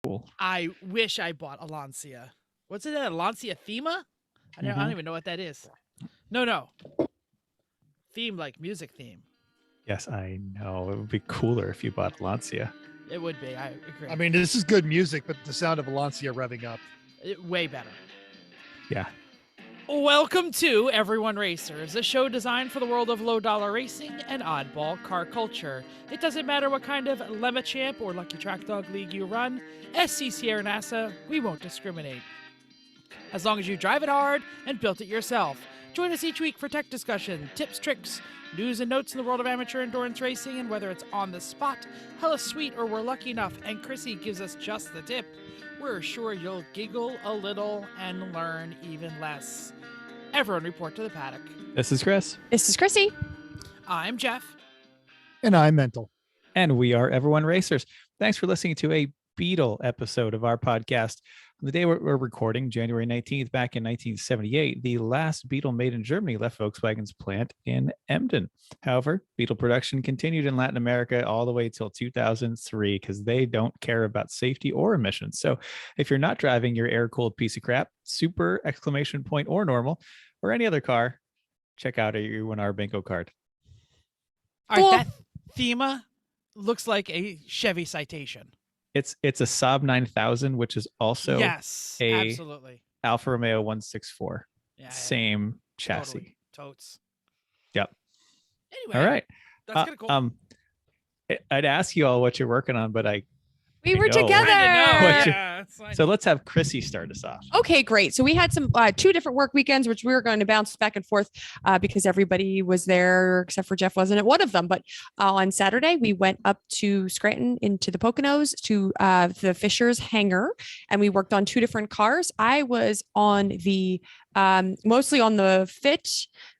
Cool. I wish I bought a Lancia. What's it? A Lancia Thema? I don't even know what that is. No. Theme like music theme. Yes, I know. It would be cooler if you bought Lancia. It would be. I agree. I mean, this is good music, but the sound of a Lancia revving up. Way better. Yeah. Welcome to Everyone Racers, a show designed for the world of low-dollar racing and oddball car culture. It doesn't matter what kind of Lemma-Champ or Lucky Track Dog League you run, SC Sierra NASA, we won't discriminate. As long as you drive it hard and built it yourself. Join us each week for tech discussion, tips, tricks, news and notes in the world of amateur endurance racing, and whether it's on the spot, hella sweet, or we're lucky enough and Chrissy gives us just the tip, we're sure you'll giggle a little and learn even less. Everyone report to the paddock. This is Chris. This is Chrissy. I'm Jeff. And I'm mental. And we are Everyone Racers. Thanks for listening to a Beetle episode of our podcast. On the day we're recording, January 19th, back in 1978, the last Beetle made in Germany left Volkswagen's plant in Emden. However, Beetle production continued in Latin America all the way till 2003 because they don't care about safety or emissions. So if you're not driving your air-cooled piece of crap, super, exclamation point, or normal, or any other car, check out a E1R bingo card. All right, that Thema looks like a Chevy Citation. It's a Saab 9000, which is also absolutely Alfa Romeo 164. Yeah, Same chassis. Totally. Totes. Yep. Anyway, all right. That's kind of cool. I'd ask you all what you're working on, but We were together. Yeah, so let's have Chrissy start us off. Okay, great. So we had some 2 different work weekends, which we were going to bounce back and forth because everybody was there except for Jeff wasn't at one of them. But on Saturday, we went up to Scranton into the Poconos to the Fisher's hangar, and we worked on 2 different cars. I was on the mostly on the Fit.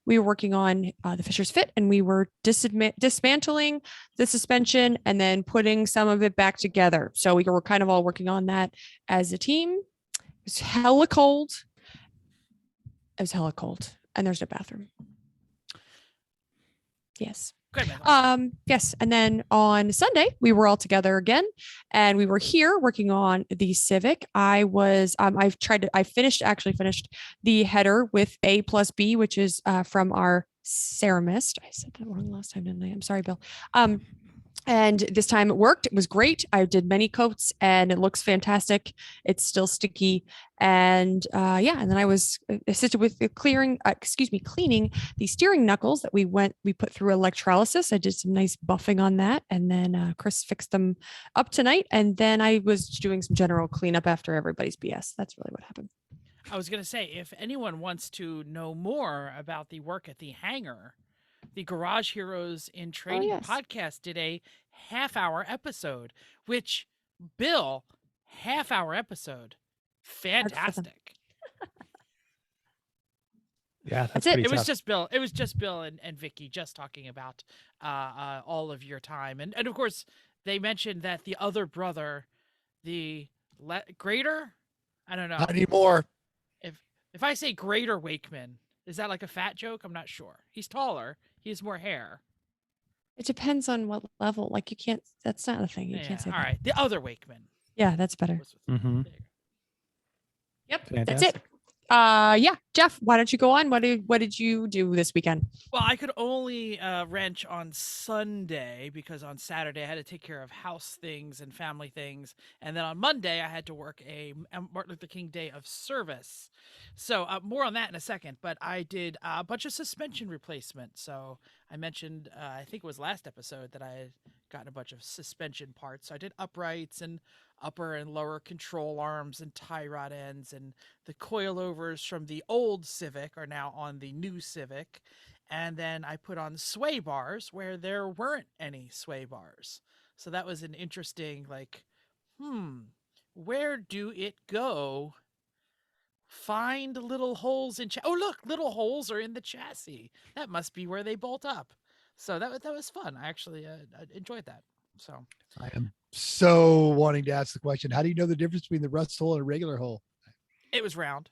We were working on the Fisher's Fit, and we were dismantling the suspension and then putting some of it back together. So we were kind of all working on that as a team. It was hella cold. It was hella cold, and there's no bathroom. Yes. Yes. And then on Sunday, we were all together again, and we were here working on the Civic. I actually finished the header with A+B, which is from our Ceramist. I said that wrong last time, didn't I? I'm sorry, Bill. And this time it worked. It was great. I did many coats and it looks fantastic. It's still sticky. And and then I was assisted with cleaning the steering knuckles that we put through electrolysis. I did some nice buffing on that. And then Chris fixed them up tonight. And then I was doing some general cleanup after everybody's BS. That's really what happened. I was going to say, if anyone wants to know more about the work at the hangar, the Garage Heroes in Trading podcast did a half-hour episode, which, Bill, half-hour episode, fantastic. Yeah, that's it. It was just Bill. It was just Bill and Vicky just talking about all of your time, and of course they mentioned that the other brother, the Greater, I don't know. Not anymore. If I say Greater Wakeman, is that like a fat joke? I'm not sure. He's taller. He has more hair. It depends on what level. Like, you can't, that's not a thing. You can't say all that. right. The other Wakeman. Yeah, that's better. Mm-hmm. Yep. Fantastic. That's it. Jeff, why don't you go on? What did you do this weekend? Well, I could only wrench on Sunday because on Saturday I had to take care of house things and family things. And then on Monday I had to work a Martin Luther King Day of Service. So more on that in a second. But I did a bunch of suspension replacement. So I mentioned, I think it was last episode, that I had gotten a bunch of suspension parts. So I did uprights and upper and lower control arms and tie rod ends, and the coilovers from the old Civic are now on the new Civic. And then I put on sway bars where there weren't any sway bars. So that was an interesting, where do it go? Find little holes in oh, look, little holes are in the chassis. That must be where they bolt up. So that was fun. I actually enjoyed that. So I am so wanting to ask the question, how do you know the difference between the rust hole and a regular hole? It was round.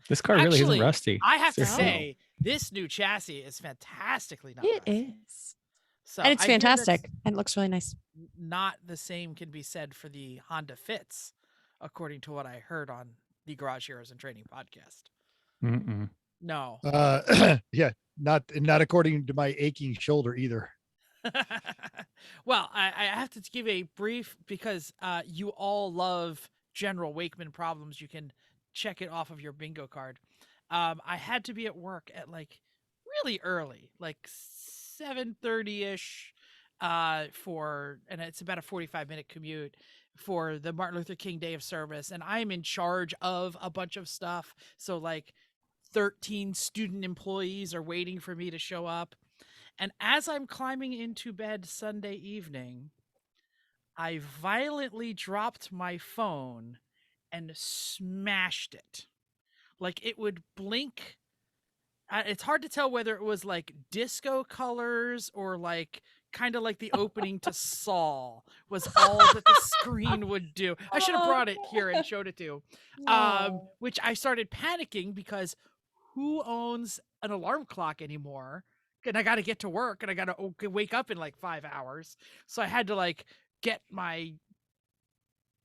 This car really isn't rusty. I have to Seriously. say, this new chassis is fantastically nice. It is. So And it's I hear that's fantastic and it looks really nice. not the same can be said for the Honda Fits, according to what I heard on the Garage Heroes and Training podcast. Mm-mm. No. Yeah, not according to my aching shoulder either. Well, I have to give a brief because you all love General Wakeman problems. You can check it off of your bingo card. I had to be at work at like really early, like 7:30 ish, and it's about a 45-minute commute for the Martin Luther King Day of Service, and I'm in charge of a bunch of stuff. So like 13 student employees are waiting for me to show up. And as I'm climbing into bed Sunday evening, I violently dropped my phone and smashed it. Like it would blink. It's hard to tell whether it was like disco colors or like kind of like the opening to Saw was all that the screen would do. I should have brought it here and showed it to you. Which I started panicking because who owns an alarm clock anymore? And I got to get to work and I got to wake up in like 5 hours. So I had to like get my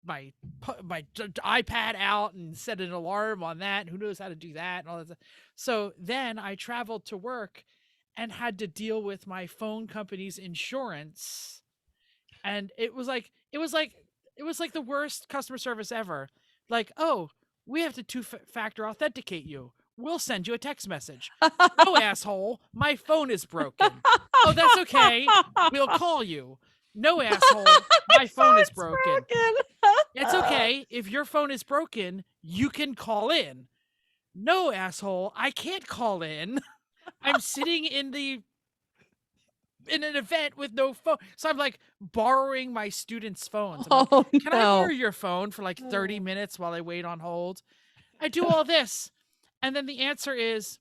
iPad out and set an alarm on that. And who knows how to do that and all that stuff. So then I traveled to work and had to deal with my phone company's insurance. And it was like the worst customer service ever. Like, oh, we have to two-factor authenticate you. We'll send you a text message. No, asshole, my phone is broken. Oh, that's okay. We'll call you. No, asshole, my phone is broken. It's okay. If your phone is broken, you can call in. No, asshole, I can't call in. I'm sitting in an event with no phone. So I'm like borrowing my students' phones. I'm like, can I borrow your phone for like 30 minutes while I wait on hold? I do all this. And then the answer is,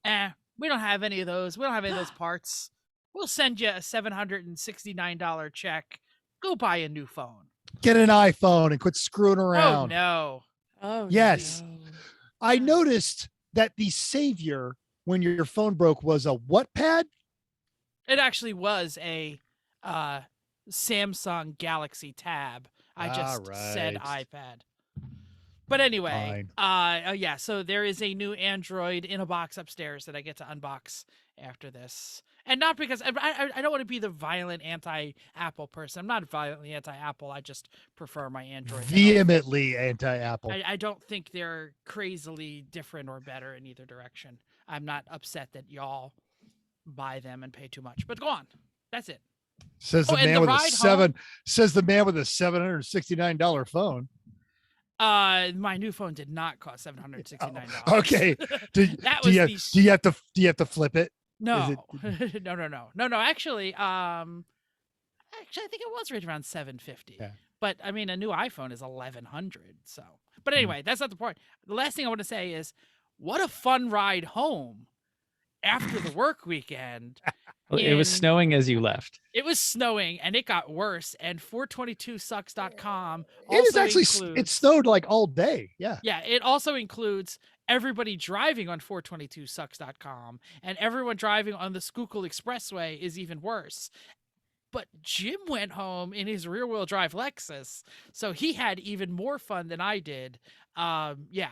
we don't have any of those. We don't have any of those parts. We'll send you a $769 check. Go buy a new phone. Get an iPhone and quit screwing around. Oh, no. Oh, Yes. no. I noticed that the savior when your phone broke was a what pad? It actually was a Samsung Galaxy Tab. I just said iPad. But anyway, yeah, so there is a new Android in a box upstairs that I get to unbox after this. And not because I don't want to be the violent anti-Apple person. I'm not violently anti-Apple. I just prefer my Android. Vehemently anti-Apple. I don't think they're crazily different or better in either direction. I'm not upset that y'all buy them and pay too much. But go on. That's it. Says the man with a $769 phone. My new phone did not cost $769. Oh, okay. Do you have to flip it? No. No. Actually, I think it was right around $750. Yeah. But I mean, a new iPhone is $1,100. So, but anyway, that's not the point. The last thing I want to say is, what a fun ride home after the work weekend. Well, it was snowing as you left. It was snowing and it got worse. And 422sucks.com it snowed like all day. Yeah. Yeah. It also includes everybody driving on 422sucks.com, and everyone driving on the Schuylkill Expressway is even worse. But Jim went home in his rear-wheel drive Lexus, so he had even more fun than I did. Yeah.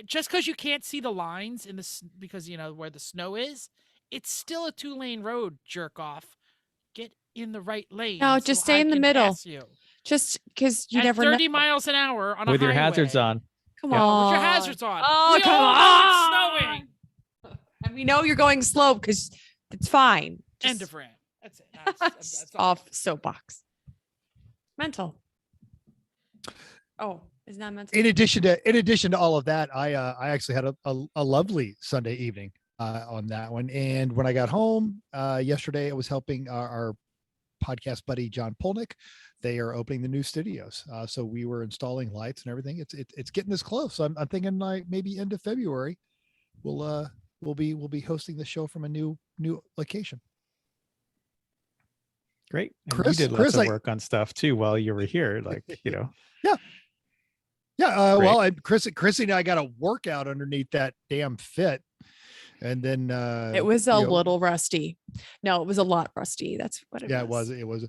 Just because you can't see the lines in because you know where the snow is, it's still a 2-lane road. Jerk off. Get in the right lane. No, just stay in the middle. Just because you never know. 30 miles an hour on with a your hazards on. Come on. on. With your hazards on. Oh, come on. It's snowing. And we know you're going slow because it's fine. End of rant. That's it. That's off soapbox. Mental. Oh, is that mental? In addition to all of that, I actually had a lovely Sunday evening on that one. And when I got home yesterday, I was helping our podcast buddy John Polnick. They are opening the new studios, so we were installing lights and everything. It's getting this close. So I'm thinking like maybe end of February, we'll be hosting the show from a new location. Great. And Chris, you did lots of work on stuff too while you were here, like you know. Yeah. Well, Chrissy and I got a workout underneath that damn fit. And then It was a you know, little rusty. No, it was a lot rusty. That's what it yeah, was. it was.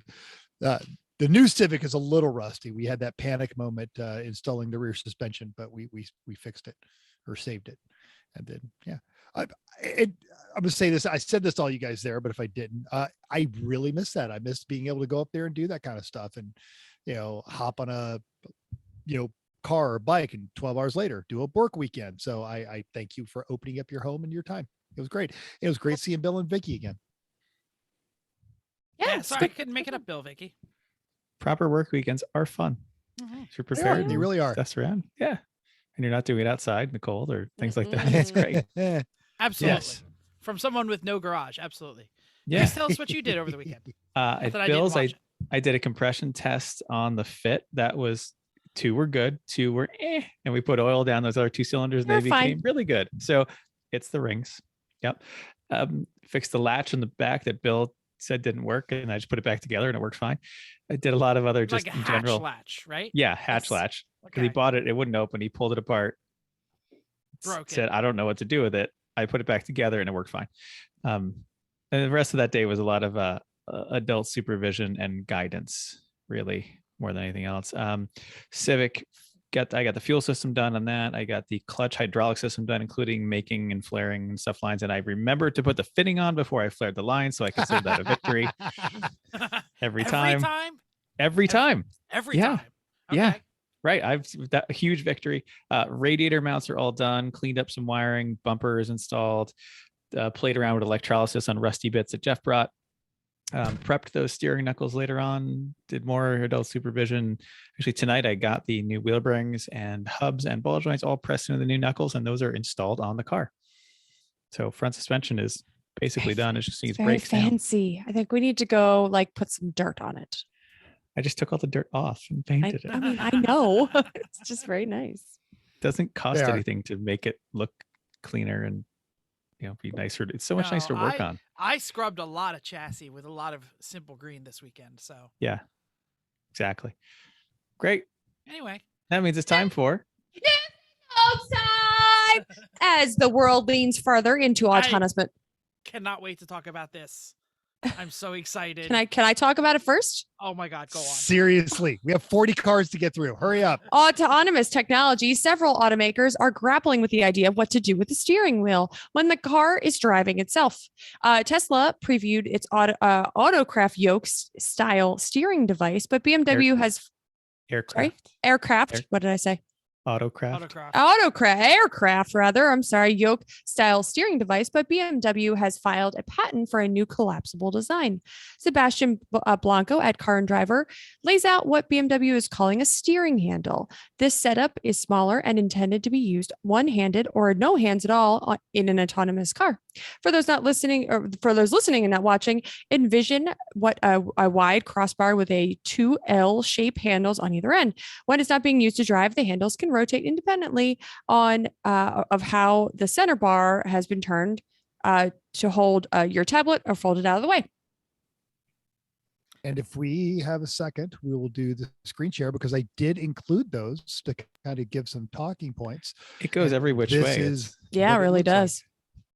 The new Civic is a little rusty. We had that panic moment installing the rear suspension, but we fixed it or saved it. And then I'm gonna say this. I said this to all you guys there, but if I didn't, I really miss that. I miss being able to go up there and do that kind of stuff, and hop on a car or bike, and 12 hours later do a work weekend. So I thank you for opening up your home and your time. It was great. It was great seeing Bill and Vicky again. Yeah, Yeah, it's sorry I good. couldn't make it up, Bill, Vicky. Proper work weekends are fun. Mhm. If you're prepared, They and really are. That's around. Yeah. And you're not doing it outside in the cold or things like that. It's great. Absolutely. Yes. From someone with no garage. Absolutely. Yeah. Please tell us what you did over the weekend. At Not that I didn't Bill's, watch it. I did a compression test on the Fit. That was 2 were good, 2 were and we put oil down those other 2 cylinders. They're They fine. became really good. So it's the rings. Yep. Fixed the latch in the back that Bill said didn't work, and I just put it back together and it works fine. I did a lot of other just Like a in hatch general. latch, right? Yeah, hatch Yes. latch. Because he Okay. bought it, it wouldn't open. He pulled it apart. Broke Said, it. I don't know what to do with it. I put it back together and it worked fine. And the rest of that day was a lot of adult supervision and guidance, really, more than anything else. Civic, I got the fuel system done on that. I got the clutch hydraulic system done, including making and flaring and stuff lines. And I remembered to put the fitting on before I flared the line, so I considered that a victory every time. Every time. Every Yeah. time. Yeah. Okay. Right. That a huge victory. Radiator mounts are all done, cleaned up some wiring, bumpers installed, played around with electrolysis on rusty bits that Jeff brought. Prepped those steering knuckles later on, did more adult supervision. Actually, tonight I got the new wheel bearings and hubs and ball joints all pressed into the new knuckles, and those are installed on the car. So front suspension is basically done. It just needs Very brakes now. fancy. I think we need to go put some dirt on it. I just took all the dirt off and painted it. I mean, I know. It's just very nice. Doesn't cost They are. anything to make it look cleaner and be nicer. It's so much nicer to work on. I scrubbed a lot of chassis with a lot of simple green this weekend. So Yeah, exactly. Great. anyway, That means it's time for Outside as the world leans further into autonomous. But cannot wait to talk about this. I'm so excited. can I talk about it first? Oh my God, go on. Seriously, we have 40 cars to get through. Hurry up. Autonomous technology. Several automakers are grappling with the idea of what to do with the steering wheel when the car is driving itself. Tesla previewed its autocraft yoke style steering device, but BMW has aircraft. What did I say? Autocraft. Aircraft rather. I'm sorry, yoke style steering device, but BMW has filed a patent for a new collapsible design. Sebastian Blanco at Car and Driver lays out what BMW is calling a steering handle. This setup is smaller and intended to be used one-handed or no hands at all in an autonomous car. For those not listening, or for those listening and not watching, envision what a wide crossbar with a 2 L-shaped handles on either end. When it's not being used to drive, the handles can rotate independently of how the center bar has been turned to hold your tablet or fold it out of the way. And if we have a second, we will do the screen share because I did include those to kind of give some talking points. It goes every which This way. is Yeah, it what really looks like. does.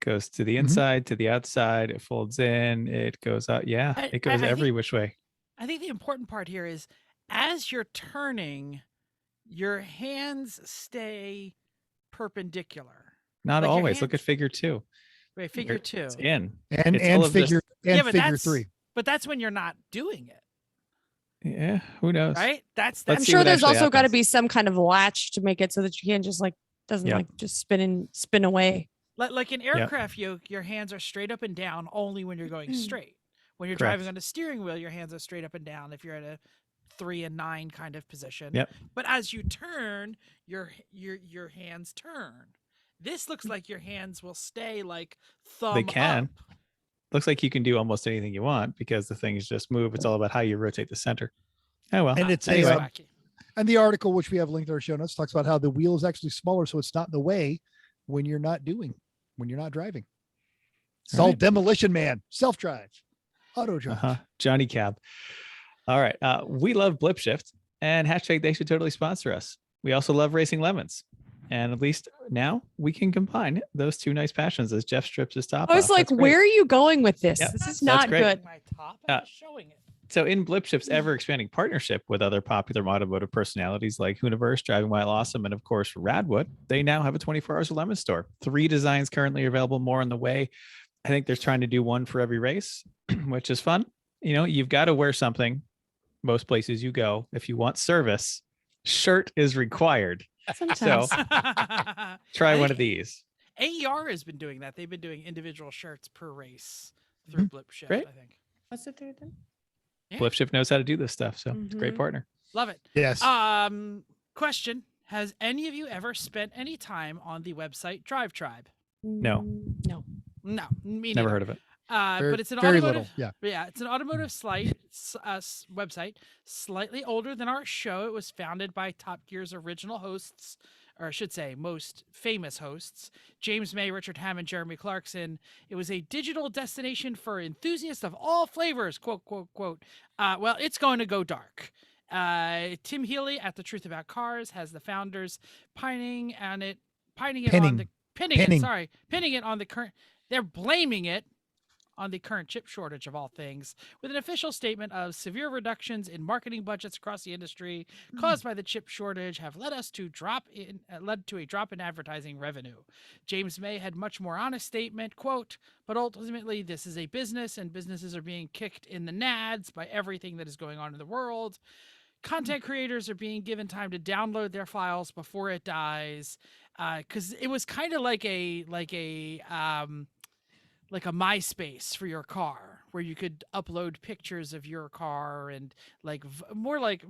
Goes to the inside, to the outside. It folds in. It goes out. Yeah, it goes I every think- which way. I think the important part here is as you're turning, your hands stay perpendicular. Not like your always. Look at hands- figure 2. Wait, figure 2. It's in. And It's full of figure Yeah, but figure that's- 3. But that's when you're not doing it, Yeah. Who knows? right? That's Let's I'm see sure what there's actually also got to happens. be some kind of latch to make it so that you can't just doesn't Yeah. just spin away. like an aircraft yoke. Your hands are straight up and down only when you're going straight. When you're Correct. driving on a steering wheel, your hands are straight up and down. If you're at a 3 and 9 kind of position. Yep. But as you turn, your hands turn. This looks like your hands will stay thumb They can. up. Looks like you can do almost anything you want because the things just move. It's all about how you rotate the center. Oh well. And it's Anyway. Wacky. And the article, which we have linked in our show notes, talks about how the wheel is actually smaller, so it's not in the way when you're not driving. It's all Right. Demolition Man, self-drive, auto drive. Johnny Cab. All right. We love Blip Shift and hashtag they should totally sponsor us. We also love Racing Lemons. And at least now we can combine those two nice passions as Jeff strips his top I was off. like, That's great. where are you going with this? Yep, This is that's not great. good. My top, I'm just showing it. So in Blipship's ever-expanding partnership with other popular automotive personalities like Hooniverse, Driving While Awesome, and of course Radwood, they now have a 24 Hours of Lemon store. 3 designs currently available, more on the way. I think they're trying to do one for every race, which is fun. You've got to wear something most places you go. If you want service, shirt is required. Sometimes. So try one of these. AER has been doing that. They've been doing individual shirts per race through Blipship, Great. I think. What's it through then? Yeah. Blipship knows how to do this stuff, so it's a great partner. Love it. Yes. Question: has any of you ever spent any time on the website Drive Tribe? No. No. No, me Never neither. heard of it. But it's an very automotive. little. Yeah. Yeah, it's an automotive website, slightly older than our show. It was founded by Top Gear's original hosts, or I should say, most famous hosts, James May, Richard Hammond, Jeremy Clarkson. It was a digital destination for enthusiasts of all flavors. Quote, quote, quote. Well, it's going to go dark. Tim Healy at The Truth About Cars has the founders pinning it on the current. They're blaming it on the current chip shortage of all things, with an official statement of severe reductions in marketing budgets across the industry caused by the chip shortage have led to a drop in advertising revenue. James May had much more honest statement, quote, but ultimately this is a business and businesses are being kicked in the nads by everything that is going on in the world. Content creators are being given time to download their files before it dies, because it was kind of like a MySpace for your car, where you could upload pictures of your car and maybe more like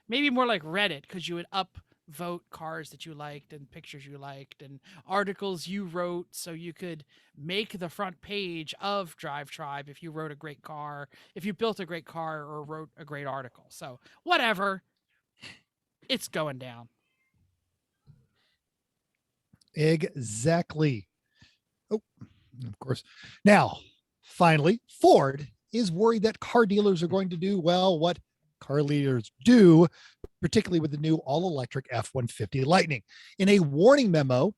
Reddit, because you would upvote cars that you liked and pictures you liked and articles you wrote, so you could make the front page of Drive Tribe if you wrote a great car, if you built a great car or wrote a great article. So whatever, it's going down. Exactly. Oh, of course. Now, finally, Ford is worried that car dealers are going to do, well, what car dealers do, particularly with the new all-electric F-150 Lightning. In a warning memo,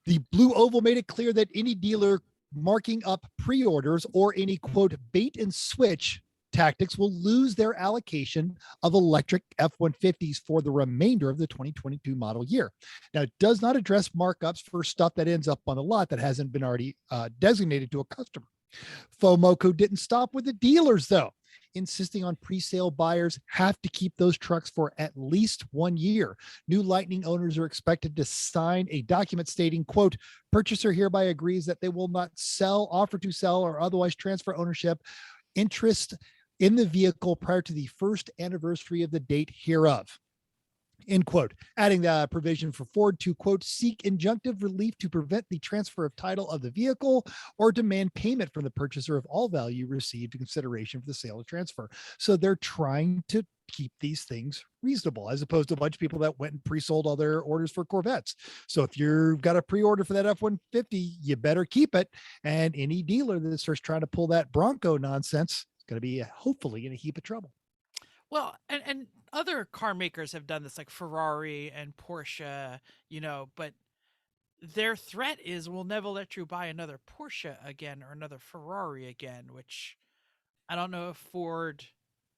the Blue Oval made it clear that any dealer marking up pre-orders or any, quote, bait and switch tactics will lose their allocation of electric F-150s for the remainder of the 2022 model year. Now, it does not address markups for stuff that ends up on the lot that hasn't been already designated to a customer. FOMOCO didn't stop with the dealers, though, insisting on pre-sale buyers have to keep those trucks for at least 1 year. New Lightning owners are expected to sign a document stating, quote, purchaser hereby agrees that they will not sell, offer to sell, or otherwise transfer ownership interest in the vehicle prior to the first anniversary of the date hereof, end quote. Adding the provision for Ford to, quote, seek injunctive relief to prevent the transfer of title of the vehicle or demand payment from the purchaser of all value received in consideration for the sale or transfer. So they're trying to keep these things reasonable, as opposed to a bunch of people that went and pre-sold all their orders for Corvettes. So if you've got a pre-order for that F-150, you better keep it. And any dealer that starts trying to pull that Bronco nonsense, going to be hopefully in a heap of trouble. Well, and other car makers have done this, like Ferrari and Porsche, but their threat is we'll never let you buy another Porsche again or another Ferrari again, which I don't know if Ford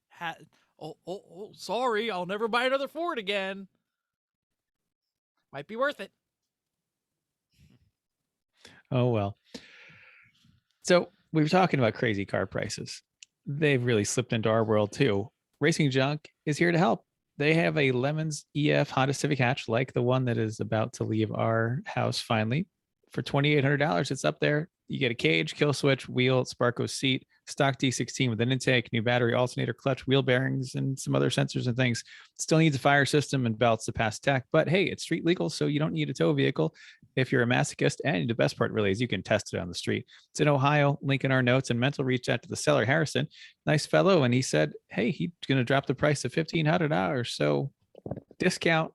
had. Oh, sorry, I'll never buy another Ford again. Might be worth it. Oh, well. So we were talking about crazy car prices. They've really slipped into our world too. Racing Junk is here to help. They have a Lemons EF Honda Civic hatch, like the one that is about to leave our house finally, for $2,800. It's up there. You get a cage, kill switch, wheel, Sparco seat, stock D16 with an intake, new battery, alternator, clutch, wheel bearings, and some other sensors and things. Still needs a fire system and belts to pass tech, but hey, it's street legal, so you don't need a tow vehicle if you're a masochist. And the best part really is you can test it on the street. It's in Ohio. Link in our notes. And Mental reached out to the seller, Harrison, nice fellow, and he said, hey, he's going to drop the price to $1,500. So discount.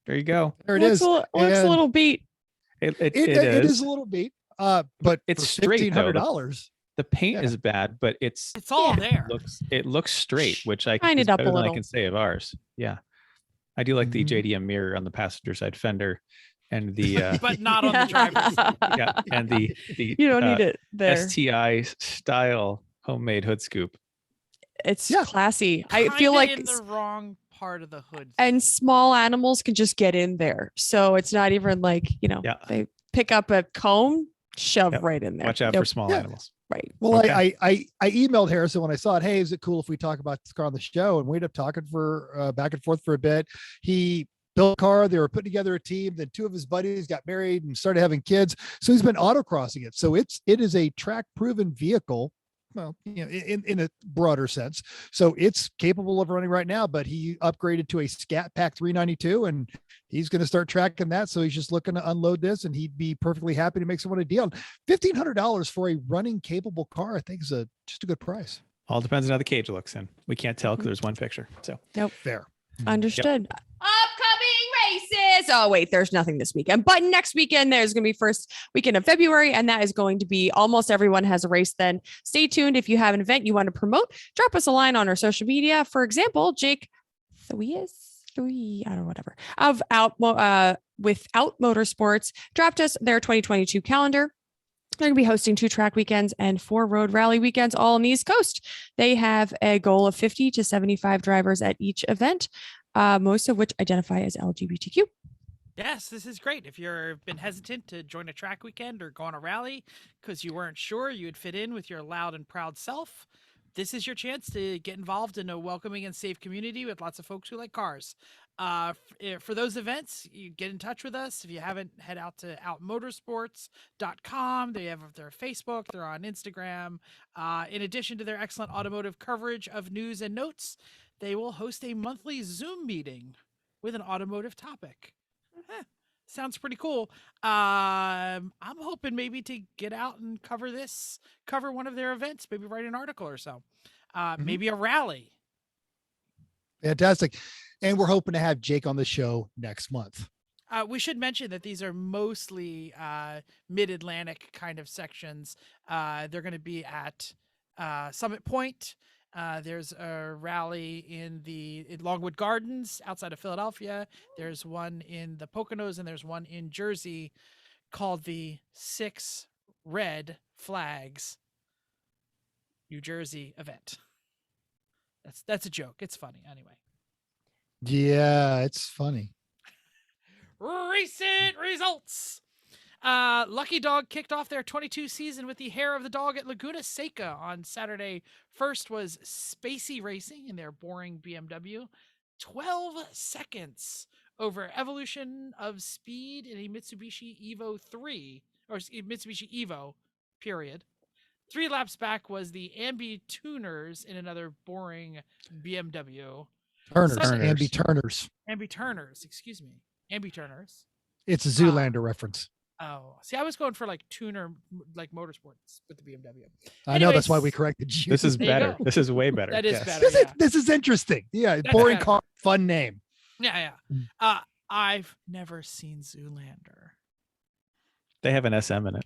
There you go. There it is. Looks a little beat. It is a little beat. But it's straight, $1,500. The paint is bad, but it's all there. It looks straight, which I Shine it up better a than I little. can say of ours. Yeah. I do like the Mhm. JDM mirror on the passenger side fender, and the But not on the driver's side. yeah, and the You don't need it there. STI style homemade hood scoop. It's Yeah. classy. I feel Kinda like in the wrong part of the hood. and small animals can just get in there. So it's not even like, Yeah. they pick up a comb, shove Yep. right in there. Watch out for Nope. small Yeah. animals. Right. Well, Okay. I emailed Harrison when I saw it. Hey, is it cool if we talk about this car on the show? And we ended up talking for back and forth for a bit. He built a car. They were putting together a team. Then two of his buddies got married and started having kids. So he's been autocrossing it. So it is a track proven vehicle. Well, in a broader sense. So it's capable of running right now, but he upgraded to a Scat Pack 392 and he's going to start tracking that. So he's just looking to unload this and he'd be perfectly happy to make someone a deal. $1,500 for a running capable car, I think is just a good price. All depends on how the cage looks, and we can't tell because there's one picture. So Fair. Understood. Upcoming races. Oh, wait, there's nothing this weekend, but next weekend there's going to be first weekend of February, and that is going to be almost everyone has a race then. Stay tuned. If you have an event you want to promote, drop us a line on our social media. For example, Jake I don't know, whatever, of Without Motorsports dropped us their 2022 calendar. They're going to be hosting 2 track weekends and 4 road rally weekends, all on the East Coast. They have a goal of 50 to 75 drivers at each event, most of which identify as LGBTQ. Yes, this is great. If you've been hesitant to join a track weekend or go on a rally because you weren't sure you would fit in with your loud and proud self, this is your chance to get involved in a welcoming and safe community with lots of folks who like cars. For those events, you get in touch with us. If you haven't, head out to outmotorsports.com. They have their Facebook. They're on Instagram. In addition to their excellent automotive coverage of news and notes, they will host a monthly Zoom meeting with an automotive topic. Sounds pretty cool. I'm hoping maybe to get out and cover one of their events, maybe write an article or so. Maybe a rally. Fantastic. And we're hoping to have Jake on the show next month. We should mention that these are mostly mid-Atlantic kind of sections. They're going to be at Summit Point. There's a rally in Longwood Gardens outside of Philadelphia. There's one in the Poconos, and there's one in Jersey called the 6 Red Flags New Jersey event. That's a joke. It's funny anyway. Yeah, it's funny. Recent results. Lucky Dog kicked off their 22 season with the hair of the dog at Laguna Seca on Saturday. First was Spacey Racing in their boring BMW. 12 seconds over Evolution of Speed in a Mitsubishi Evo 3, or Mitsubishi Evo, period. 3 laps back was the Ambi Tuners in another boring BMW. Turners. Ambi Turners. Excuse me. Ambi Turners. It's a Zoolander reference. Oh, see, I was going for like tuner, like motorsports with the BMW. I know, that's why we corrected you. This is There you better. go. This is way better. That is Yes. better. Yeah. This is interesting. Yeah, That's boring better. car, fun name. Yeah. I've never seen Zoolander. They have an SM in it.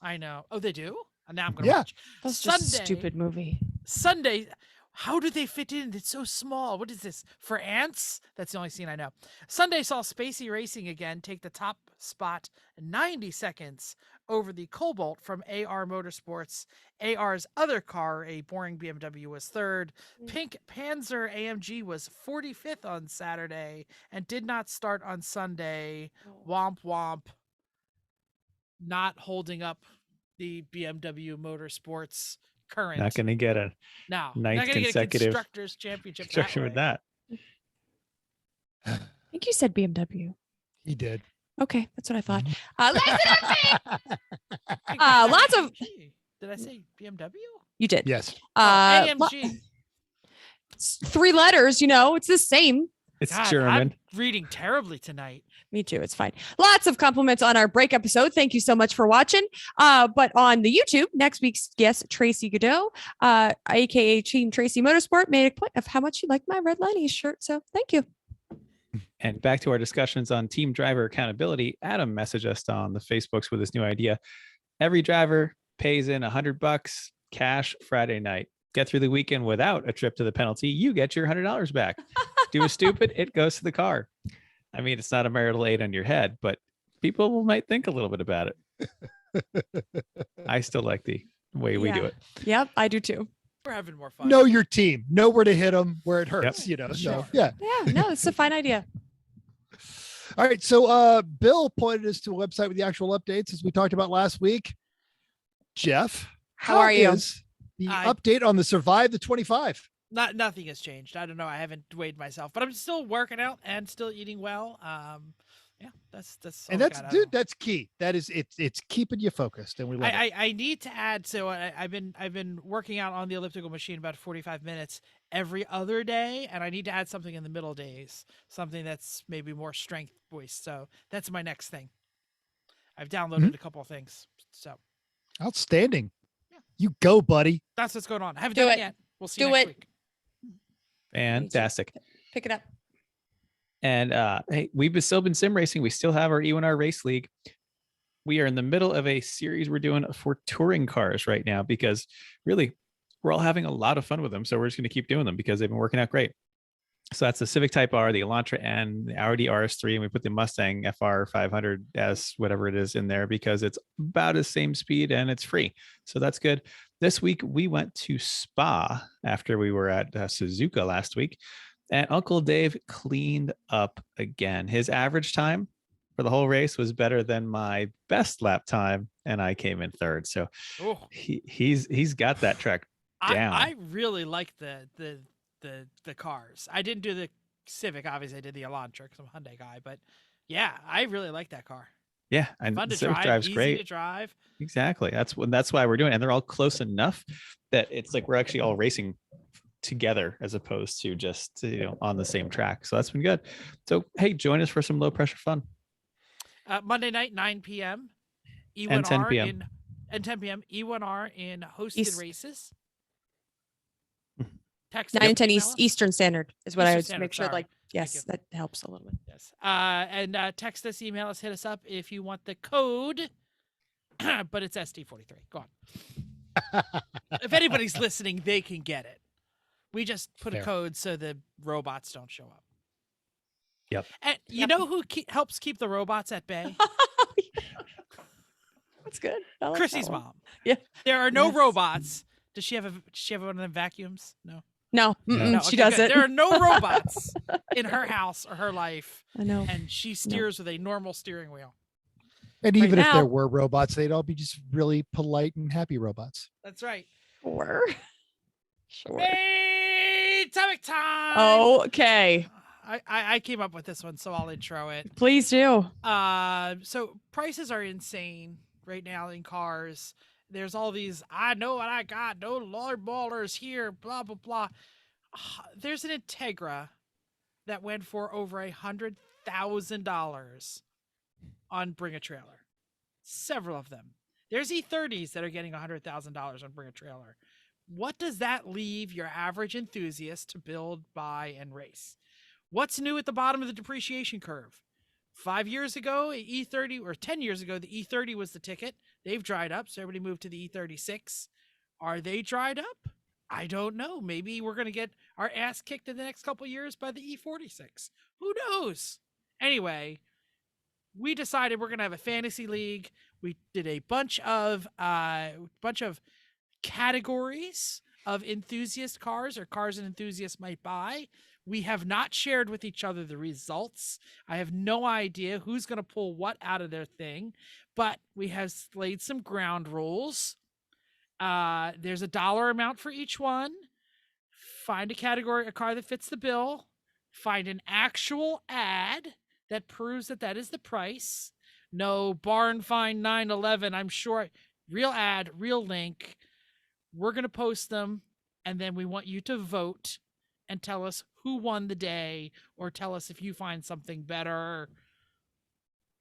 I know. Oh, they do? Now I'm gonna Yeah. watch. That's just a Sunday. stupid movie. Sunday. How do they fit in? It's so small. What is this? For ants? That's the only scene I know. Sunday saw Spacey Racing again take the top spot 90 seconds over the Cobalt from AR Motorsports. AR's other car, a boring BMW, was third. Pink Panzer AMG was 45th on Saturday and did not start on Sunday. Womp womp. Not holding up the BMW Motorsports current. Not going to get a No, ninth not gonna consecutive get a constructors championship construction with way. that. I think you said BMW. He did. Okay, that's what I thought. Hey, Lots of- AMG. Did I say BMW? You did. Yes. AMG. 3 letters, it's the same. It's God, German. I'm reading terribly tonight. Me too. It's fine. Lots of compliments on our break episode. Thank you so much for watching. But on the YouTube, next week's guest, Tracy Godot, aka Team Tracy Motorsport, made a point of how much you like my Red Liney's shirt. So thank you. And back to our discussions on team driver accountability. Adam messaged us on the Facebooks with this new idea. Every driver pays in $100 cash Friday night. Get through the weekend without a trip to the penalty. You get your $100 back. She was stupid. It goes to the car. I mean, it's not a marital aid on your head, but people might think a little bit about it. I still like the way we do it. Yep, I do too. We're having more fun. Know your team. Know where to hit them, where it hurts. Yep. You know. Sure. So yeah. Yeah, no, it's a fine idea. All right. So Bill pointed us to a website with the actual updates as we talked about last week. Jeff, How are you? is the update on the Survive the 25? Nothing has changed. I don't know. I haven't weighed myself, but I'm still working out and still eating well. Yeah, that's And that's key. That is it's keeping you focused, and we love it. I need to add. So I've been working out on the elliptical machine about 45 minutes every other day, and I need to add something in the middle days, something that's maybe more strength based. So that's my next thing. I've downloaded a couple of things. So Outstanding. Yeah. You go, buddy. that's what's going on. I haven't Do done it. it yet. We'll see you Do next it. week. Fantastic. Pick it up. And hey, we've still been sim racing. We still have our E1R race league. We are in the middle of a series we're doing for touring cars right now because really we're all having a lot of fun with them. So we're just going to keep doing them because they've been working out great. So that's the Civic Type R, the Elantra N, the Audi RS3, and we put the Mustang FR 500S, whatever it is, in there because it's about the same speed and it's free. So that's good. This week we went to Spa after we were at Suzuka last week, and Uncle Dave cleaned up again. His average time for the whole race was better than my best lap time, and I came in third. So he's got that track down. I really like the cars. I didn't do the Civic, obviously. I did the Elantra because I'm a Hyundai guy, but yeah, I really like that car. Yeah, and Fun to Civic drive, drives easy great. to drive. Exactly. That's why we're doing it. And they're all close enough that it's like we're actually all racing together as opposed to just on the same track. So that's been good. So hey, join us for some low pressure fun. Monday night, 9 p.m. E1R And 10 p.m. and 10 p.m. E1R in hosted races. Text 9 and 10 email us. Eastern Standard is what I Eastern would Standard, make sure. sorry. Like, you. yes, that helps a little bit. Yes. And text us, email us, hit us up if you want the code, but it's SD43. Go on. If anybody's listening, they can get it. We just put a Fair. code so the robots don't show up. Yep. And you know who helps keep the robots at bay? That's good. I like Chrissy's that one. mom. Yeah. There are no Yes. robots. Does she have one of them vacuums? No. No, No. she Okay, good. doesn't. There are no robots in her house or her life, I know. and she steers with a normal steering wheel. And Right even if now- there were robots, they'd all be just really polite and happy robots. That's right. Sure. Hey, Atomic time. Okay. I came up with this one, so I'll intro it. Please do. So prices are insane right now in cars. There's all these, I know what I got, no Lord ballers here, blah, blah, blah. There's an Integra that went for over $100,000 on Bring a Trailer. Several of them. There's E30s that are getting $100,000 on Bring a Trailer. What does that leave your average enthusiast to build, buy, and race? What's new at the bottom of the depreciation curve? 5 years ago, E30, or 10 years ago, the E30 was the ticket. They've dried up, so everybody moved to the E36. Are they dried up? I don't know. Maybe we're going to get our ass kicked in the next couple of years by the E46. Who knows? Anyway, we decided we're going to have a fantasy league. We did a bunch of categories of enthusiast cars or cars an enthusiast might buy. We have not shared with each other the results. I have no idea who's going to pull what out of their thing, but we have laid some ground rules. There's a dollar amount for each one. Find a car that fits the bill. Find an actual ad that proves that is the price. No barn find 911. I'm sure. Real ad, real link. We're going to post them, and then we want you to vote and tell us who won the day, or tell us if you find something better.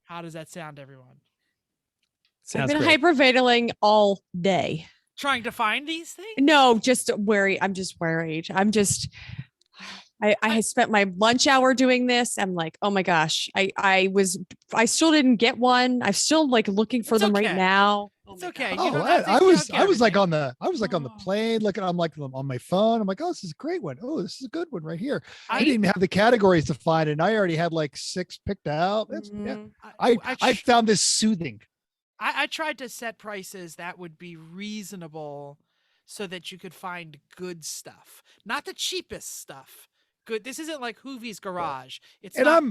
How does that sound, everyone? Sounds I've been great. hyperventilating all day. Trying to find these things? No, just worried. I'm just worried. I had spent my lunch hour doing this. I'm like, oh my gosh, I still didn't get one. I'm still like looking for It's them okay. right now. It's okay. You Oh, don't have to I was like everything. I was like on the plane looking. I'm like on my phone. I'm like, oh, this is a great one. Oh, this is a good one right here. I didn't even have the categories to find, and I already had like 6 picked out. I found this soothing. I tried to set prices that would be reasonable so that you could find good stuff, not the cheapest stuff. Good. This isn't like Hoovie's Garage. It's And not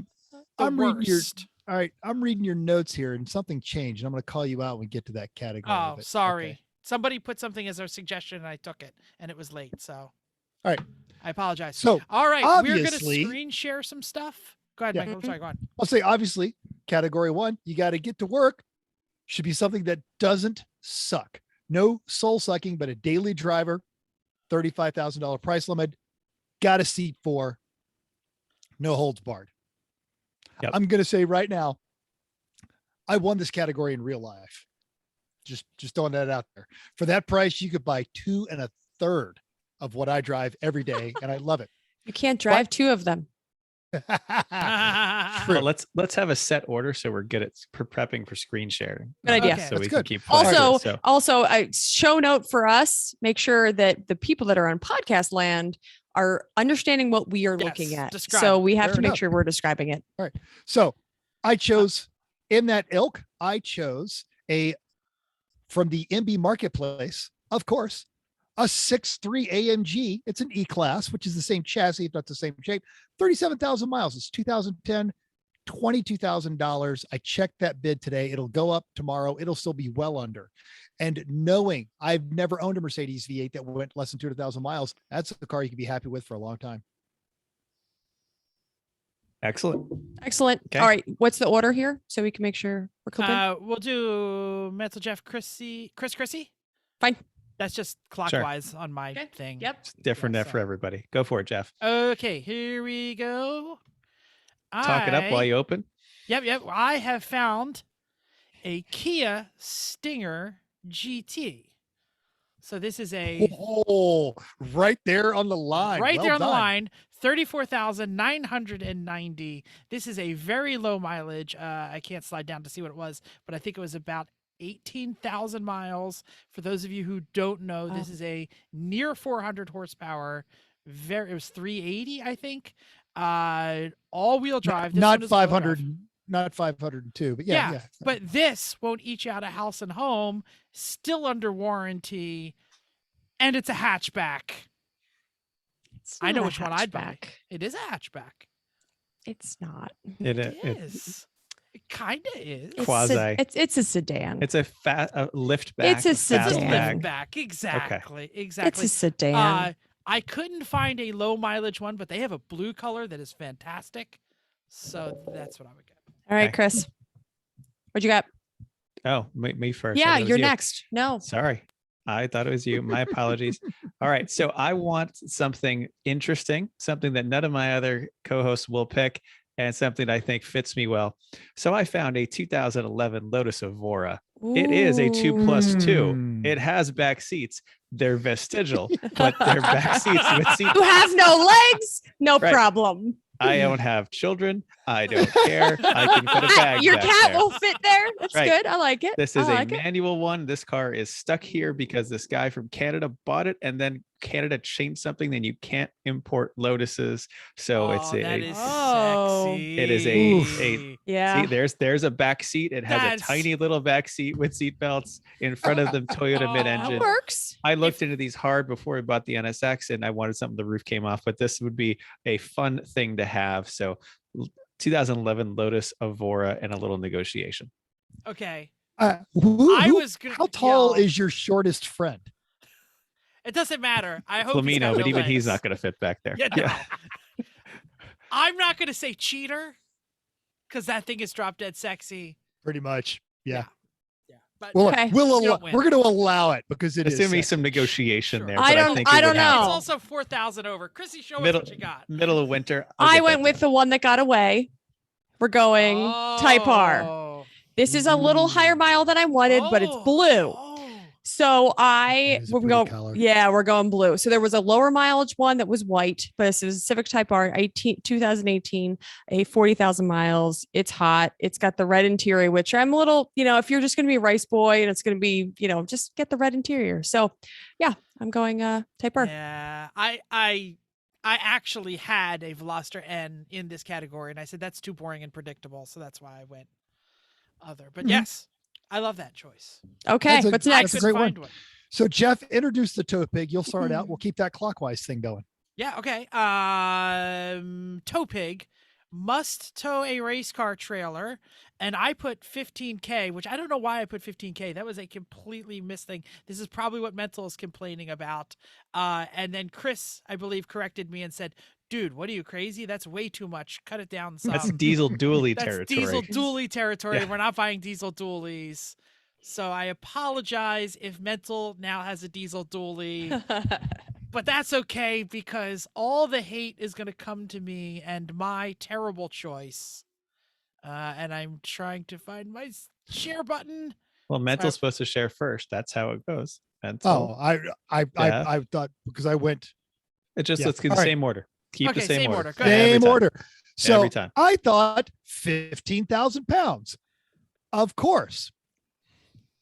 I'm the reading your worst. all right. I'm reading your notes here, and something changed. And I'm going to call you out when we get to that category. Oh, of it. sorry. Okay. Somebody put something as a suggestion and I took it and it was late. So, All right. I apologize. So all right, we're going to obviously- screen share some stuff. Go ahead, Yeah. Michael. I'm sorry. Go on. I'll say obviously, category 1, you got to get to work. Should be something that doesn't suck. No soul sucking, but a daily driver. $35,000 price limit. Got a seat for. No holds barred. Yep. I'm going to say right now, I won this category in real life. Just throwing that out there. For that price, you could buy 2 1/3 of what I drive every day, and I love it. You can't drive 2 of them. True. Well, let's have a set order so we're good at prepping for screen sharing. Good idea. Okay. So That's we good. can keep playing Also, with it, so. a show note for us: make sure that the people that are on podcast land are understanding what we are looking Yes, at. describe So it. we have Fair to make enough. sure we're describing it. So I chose in that ilk, I chose from the MB marketplace, of course, a 6.3 AMG. It's an E-Class, which is the same chassis, if not the same shape. 37,000 miles. It's 2010, $22,000. I checked that bid today. It'll go up tomorrow. It'll still be well under. And knowing I've never owned a Mercedes V8 that went less than 200,000 miles, that's a car you can be happy with for a long time. Excellent. Excellent. Okay. All right. What's the order here so we can make sure we're clipping? We'll do Mental Jeff Chrissy. Fine. That's just clockwise on my Okay. thing. Yep. It's different Yeah, there for everybody. Go for it, Jeff. Okay, here we go. Talk it up while you open. Yep. I have found a Kia Stinger GT. So this is a Oh, right there on the line. right Well there on the done. line, 34,990. This is a very low mileage. I can't slide down to see what it was, but I think it was about 18,000 miles. For those of you who don't know, this is a near 400 horsepower. It was 380, I think. All-wheel drive. This Not one is all-wheel 500, drive. not 502, but yeah. But this won't eat you out of house and home. Still under warranty, and it's a hatchback. It's I know not a which one I'd buy. hatchback. It is a hatchback. It's not. It It is. It kind of is. It's Quasi. It's a sedan. It's a lift back. It's a fast sedan. back. Liftback. Exactly. It's Exactly. a sedan. I couldn't find a low mileage one, but they have a blue color that is fantastic. So that's what I would get. All right, okay. Chris. What you got? Oh, me first. I Yeah, thought it was you're you. next. No. Sorry. I thought it was you. My apologies. All right. So I want something interesting, something that none of my other co-hosts will pick, and something that I think fits me well. So I found a 2011 Lotus Evora. It is a 2+2. It has back seats. They're vestigial, but they're back seats with seat. You have no legs? No Right. problem. I don't have children. I don't care. I can put a bag Your back cat there. will fit there. That's Right. good. I like it. This I is like a it. manual one. This car is stuck here because this guy from Canada bought it, and then Canada changed something. Then you can't import Lotuses, so it's that a. is Oh. sexy. It is a- Yeah. See, there's a back seat. It has That's- a tiny little back seat with seat belts in front of the Toyota Oh. mid-engine. That works. I looked into these hard before I bought the NSX, and I wanted something the roof came off, but this would be a fun thing to have. So 2011 Lotus Evora and a little negotiation. Okay. I I was gonna. How tall y'all, is your shortest friend? It doesn't matter. I hope he's Flamino, got but no even he's legs. not going to fit back there. Yeah, no. I'm not gonna say cheater, because that thing is drop dead sexy. Pretty much. Yeah. Yeah. But Well, Okay. You don't win. we're going to allow it because it There's is. going to be sexy. some negotiation Sure. there. I but don't- think I it don't would know. happen. it's also 4,000 over. Chrissy, show Middle- us what you got. Middle of winter. I'll I get went that with done. the one that got away. We're going Type R. Oh. This is a little higher mile than I wanted, but it's blue. Oh. So It is a we're pretty going, color. yeah, we're going blue. So there was a lower mileage one that was white, but this is a Civic Type R 2018, a 40,000 miles. It's hot. It's got the red interior, which I'm a little, if you're just going to be a race boy and it's going to be, just get the red interior. So yeah, I'm going Type R. Yeah, I actually had a Veloster N in this category, and I said that's too boring and predictable, so that's why I went other. But Mhm. yes, I love that choice. Okay, That's a- what's I that's next? a couldn't great one. find one. So Jeff, introduce the tow pig. You'll start out. We'll keep that clockwise thing going. Yeah, okay. Tow pig must tow a race car trailer, and I put 15K, which I don't know why I put 15K. That was a completely missed thing. This is probably what Mental is complaining about. And then Chris, I believe, corrected me and said, "Dude, what are you, crazy? That's way too much. Cut it down some." That's diesel dually That's territory. diesel dually territory. Yeah. We're not buying diesel dualies. So I apologize if Mental now has a diesel dually. But that's okay because all the hate is going to come to me and my terrible choice. And I'm trying to find my share button. Well, Mental's Sorry. supposed to share first. That's how it goes. Oh, Mental. I thought because I went Let's keep All the right. same order. Keep Okay, the same same order. order. Go ahead. Every same time. order. So Every time. I thought 15,000 pounds. Of course.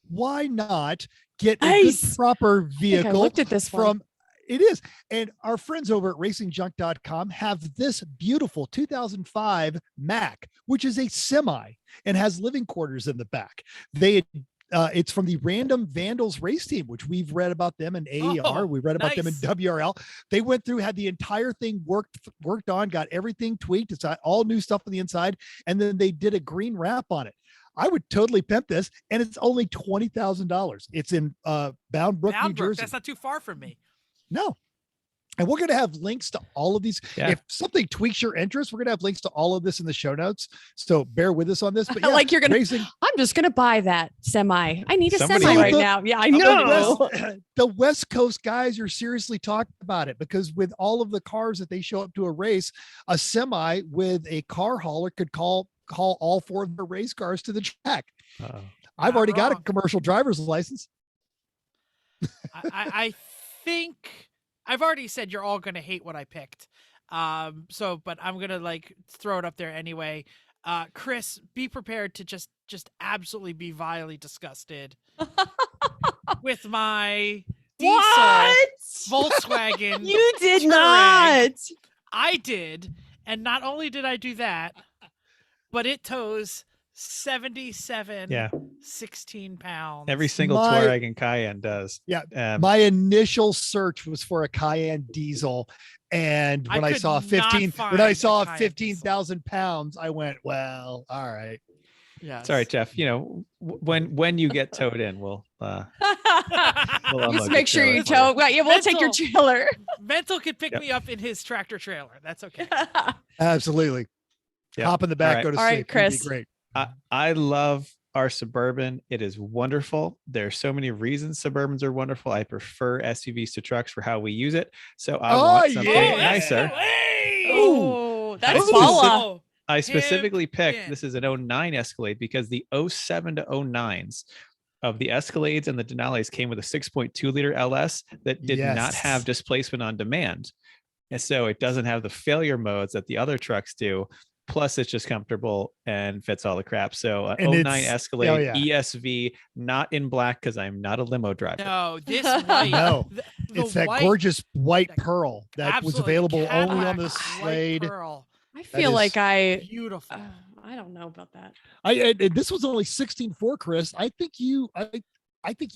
Why not get a good Nice. proper I think I vehicle looked at this one. from it is. And our friends over at racingjunk.com have this beautiful 2005 Mac, which is a semi and has living quarters in the back. It's from the Random Vandals race team, which we've read about them in AER. Oh, We read about them in nice. WRL. They went through, had the entire thing worked on, got everything tweaked. It's got all new stuff on the inside. And then they did a green wrap on it. I would totally pimp this. And it's only $20,000. It's in Bound Brook, New Bound Brook, Jersey. that's not too far from me. No. And we're going to have links to all of these. Yeah. If something tweaks your interest, we're going to have links to all of this in the show notes. So bear with us on this. But yeah, Like you're gonna, racing, I'm just gonna buy that semi. I need a Somebody semi might. right now. Yeah, I the know. the West Coast guys are seriously talking about it because with all of the cars that they show up to a race, a semi with a car hauler could call all four of their race cars to the track. Uh-oh. I've Not already got a wrong. commercial driver's license. I think I've already said you're all gonna hate what I picked. But I'm gonna throw it up there anyway. Chris, be prepared to just absolutely be vilely disgusted with my diesel What? Volkswagen. You did Touareg. not. I did, and not only did I do that, but it tows 77 Yeah. 16 pounds. Every single My- Touareg and Cayenne does. Yeah. Um, My initial search was for a Cayenne diesel. And I when I could saw not 15, find when I a saw Cayenne 15,000 pounds, I went, well, all right. Yes. Sorry, Jeff. When you get towed in, we'll we'll Just unload make your sure you trailer for tow. Yeah, we'll take your Mental. trailer. Mental could pick Yep. me up in his tractor trailer. That's okay. Absolutely. Yep. Hop in the back, All right. go to All right, sleep. It'd be Chris. great. I love our Suburban. It is wonderful. There are so many reasons Suburbans are wonderful. I prefer SUVs to trucks for how we use it. So I want something yeah. nicer. Hey! Oh, that's Ooh. Paula. I specifically picked, in. this is an 09 Escalade because the 07 to 09s of the Escalades and the Denali's came with a 6.2 liter LS that did not Yes. have displacement on demand. And so it doesn't have the failure modes that the other trucks do. Plus, it's just comfortable and fits all the crap. So And 09 it's- Escalade oh, yeah. ESV, not in black because I'm not a limo driver. No, this white. No, the It's that white- gorgeous white that pearl that was absolutely available only on Cadillac the white Slade. pearl. I feel is like Beautiful. I don't know about that. This was only 16.4, Chris. I think you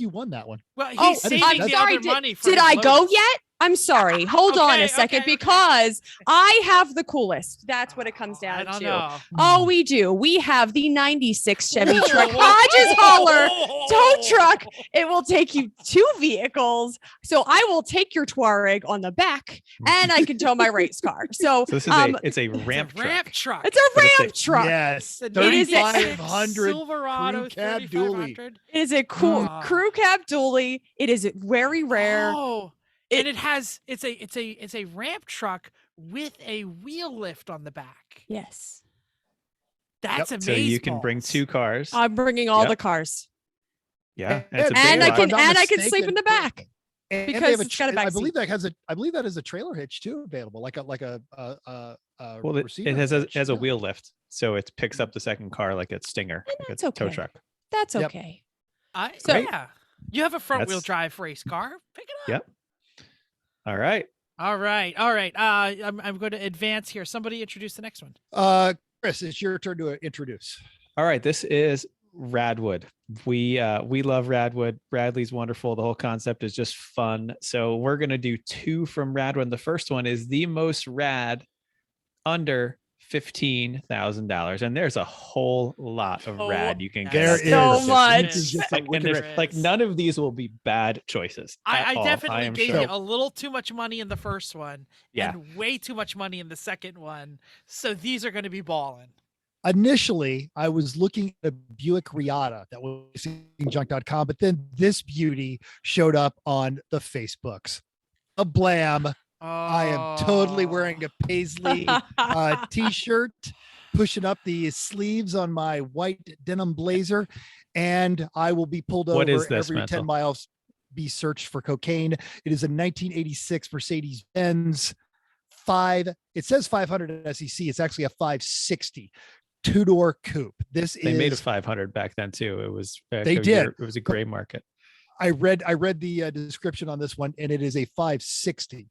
won that one. Well, he's Oh, saving I'm the sorry, other money for Did his I go loads. yet? I'm sorry. Hold on Okay, a second okay. because I have the coolest. That's what it comes down I don't to. know. Oh, we do. We have the 96 Chevy truck Hodges hauler tow truck. It will take you 2 vehicles. So I will take your Touareg on the back and I can tow my race car. So, So this is it's a ramp It's a ramp truck. truck. it's a But it's ramp truck. Yes, It's a It is a 3,500. Silverado crew cab dually. 3500. It is a cool Ah. crew cab dually. It is very rare. Oh, and it's a ramp truck with a wheel lift on the back. Yes. That's So amazing. you can bring 2 cars. I'm bringing all Yep. the cars. Yeah, and it's a big And I lot. can If I'm not and I can sleep in the mistaken, back. and because they have it's got a back I believe seat. I believe that is a trailer hitch too available, like a Well, receiver it has hitch. has a Yeah. wheel lift, so it picks up the second car like a Stinger, And like that's a tow okay. truck. That's Yep. okay. So Great. yeah, you have a front wheel That's- drive race car. Pick it up. Yep. All right. All right. I'm going to advance here. Somebody introduce the next one. Chris, it's your turn to introduce. All right. This is Radwood. We love Radwood. Bradley's wonderful. The whole concept is just fun. So we're gonna do two from Radwood. The first one is the most rad under $15,000, and there's a whole lot of rad you can get. There out is so for this. much. This is just a And wicked there's like none of these will be bad choices. I at all, definitely am gave sure. you a little too much money in the first one Yeah. and way too much money in the second one. So these are going to be balling. Initially, I was looking at a Buick Riata that was junk.com, but then this beauty showed up on the Facebooks. A blam. I am totally wearing a paisley t-shirt, pushing up the sleeves on my white denim blazer, and I will be pulled What over is this, every Mental? 10 miles, be searched for cocaine. It is a 1986 Mercedes-Benz it says 500 SEC. It's actually a 560 two-door coupe. They made a 500 back then too. It was They did. It was a gray market. I read the description on this one, and it is a 560.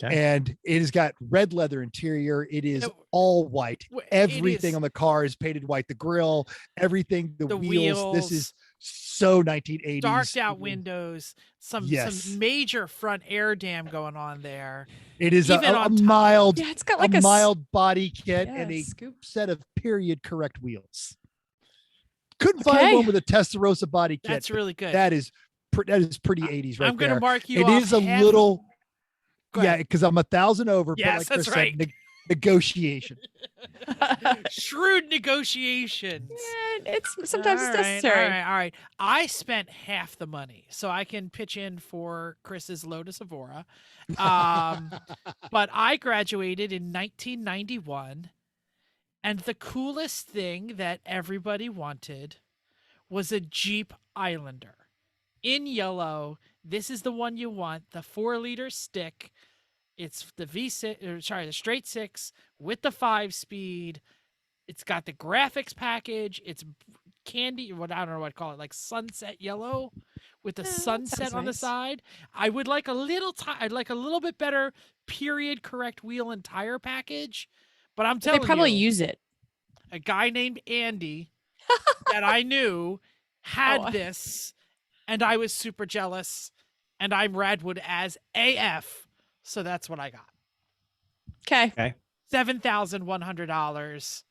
Okay. And it has got red leather interior. It is No, all white. it Everything is- on the car is painted white. The grill, everything, the wheels. This is so 1980s. darked out windows, Yes. some major front air dam going on there. It is Even a on top. mild, Yeah, it's got like a mild body kit and a scoop. set of period correct wheels. Couldn't find Okay. one with a Testarossa body kit. That's but really good. that is pretty 80s right I'm going there. to mark you It off is a half- little, Go yeah, ahead. because I'm 1,000 over. Yes, but like that's Chris right. said, negotiation. Shrewd negotiations. Yeah, it's sometimes it's All right, necessary. All right. I spent half the money, so I can pitch in for Chris's Lotus Evora. But I graduated in 1991, and the coolest thing that everybody wanted was a Jeep Islander in yellow. This is the one you want, the 4-liter stick. It's the the straight six with the 5-speed. It's got the graphics package. It's candy, what I don't know what to call it, like sunset yellow with the Yeah, that sunset sounds on the nice. side. I would like a little I'd like a little bit better period correct wheel and tire package. But I'm They telling probably you, use it. a guy named Andy that I knew had Oh. this, and I was super jealous. And I'm Radwood as AF, so that's what I got. Okay. $7,100.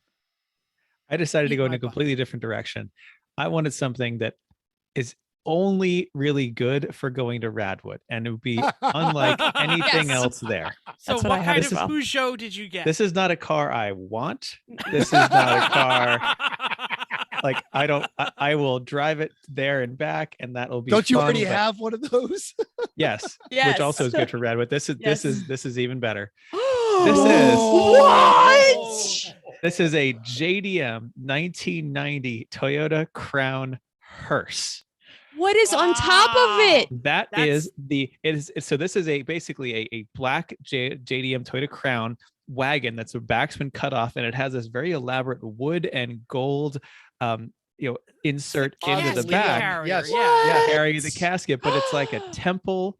I decided to Eat go in my a butt. completely different direction. I wanted something that is only really good for going to Radwood, and it would be unlike anything Yes. else there. So That's what what I had kind as of well. Peugeot did you get? This is not a car I want. This is not a car like I will drive it there and back, and that'll be Don't you fun, already but- have one of those? Yes, Yes. which also is good for Radwood. This Yes. is even better. This is- what? This is a JDM 1990 Toyota Crown hearse. What is on top of it? That That's- is so this is basically a black JDM Toyota Crown wagon that's the back's been cut off, and it has this very elaborate wood and gold insert into the Casket back carrier, Yes. Yeah. carrying the casket, but it's like a temple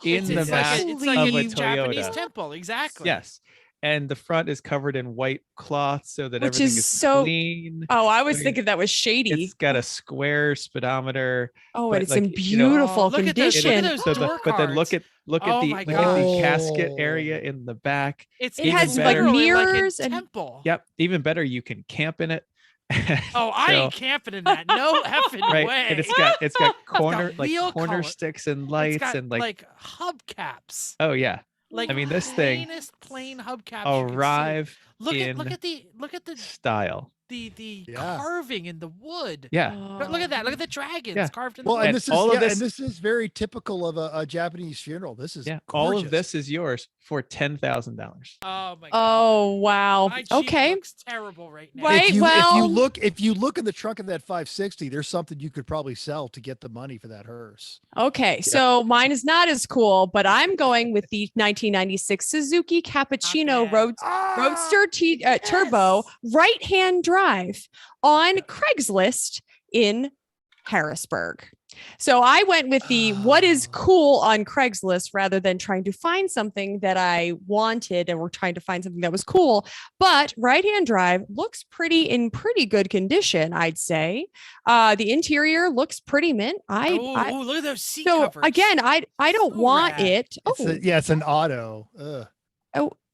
in the It's like back it's like of a a Japanese Toyota. temple, exactly. Yes. And the front is covered in white cloth so that Which everything is is so- clean. Oh, I was I mean, thinking that was shady. It's got a square speedometer. Oh, but and it's like, in you know- beautiful Oh, look at those- condition. look at those So door but then look cards. at Oh the my look at the God. casket area in the back. It's It Even has like better. literally mirrors like a and temple. Yep. Even better, you can camp in it. Oh, I So- ain't camping in that. No effing right. way. And it's got corner wheel corner color. sticks and It's lights got, and like hubcaps. oh yeah. Like I mean, this thing plainest plain hubcaps. you could see. Arrive Look in at the style. Yeah. carving in the wood. Yeah. Look at that. Look at the dragons Yeah. carved in the Well, wood. and And this is all of and this- this is very typical of a Japanese funeral. This is All gorgeous. of this is yours for $10,000. Oh my god. Oh wow. My Jeep Okay. looks terrible right now. Right. If you well- if you look in the trunk of that 560, there's something you could probably sell to get the money for that hearse. Okay, so mine is not as cool, but I'm going with the 1996 Suzuki Cappuccino bad. Roadster Turbo right-hand drive on Craigslist in Harrisburg. So I went with the what is cool on Craigslist rather than trying to find something that I wanted, and we're trying to find something that was cool. But right-hand drive looks in pretty good condition, I'd say. The interior looks pretty mint. Oh, look at those seat So covers. again, I don't So want rad. it. It's an auto. Ugh.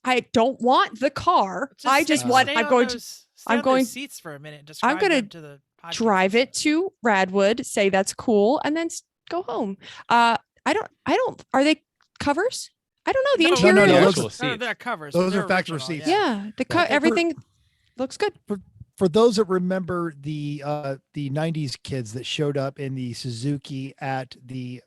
I don't want the car. I just stay- want. stay I'm on going those- to stay I'm on those going- seats for a minute. And I'm describe gonna them to the podcast drive it listeners. to Radwood, say that's cool, and then go home. I don't. Are they covers? I don't know. The No, interior. no, The looks- actual No, seats. they're covers. Those They're are factory original, seats. Yeah, Well, everything looks good. For those that remember the 90s kids that showed up in the Suzuki at the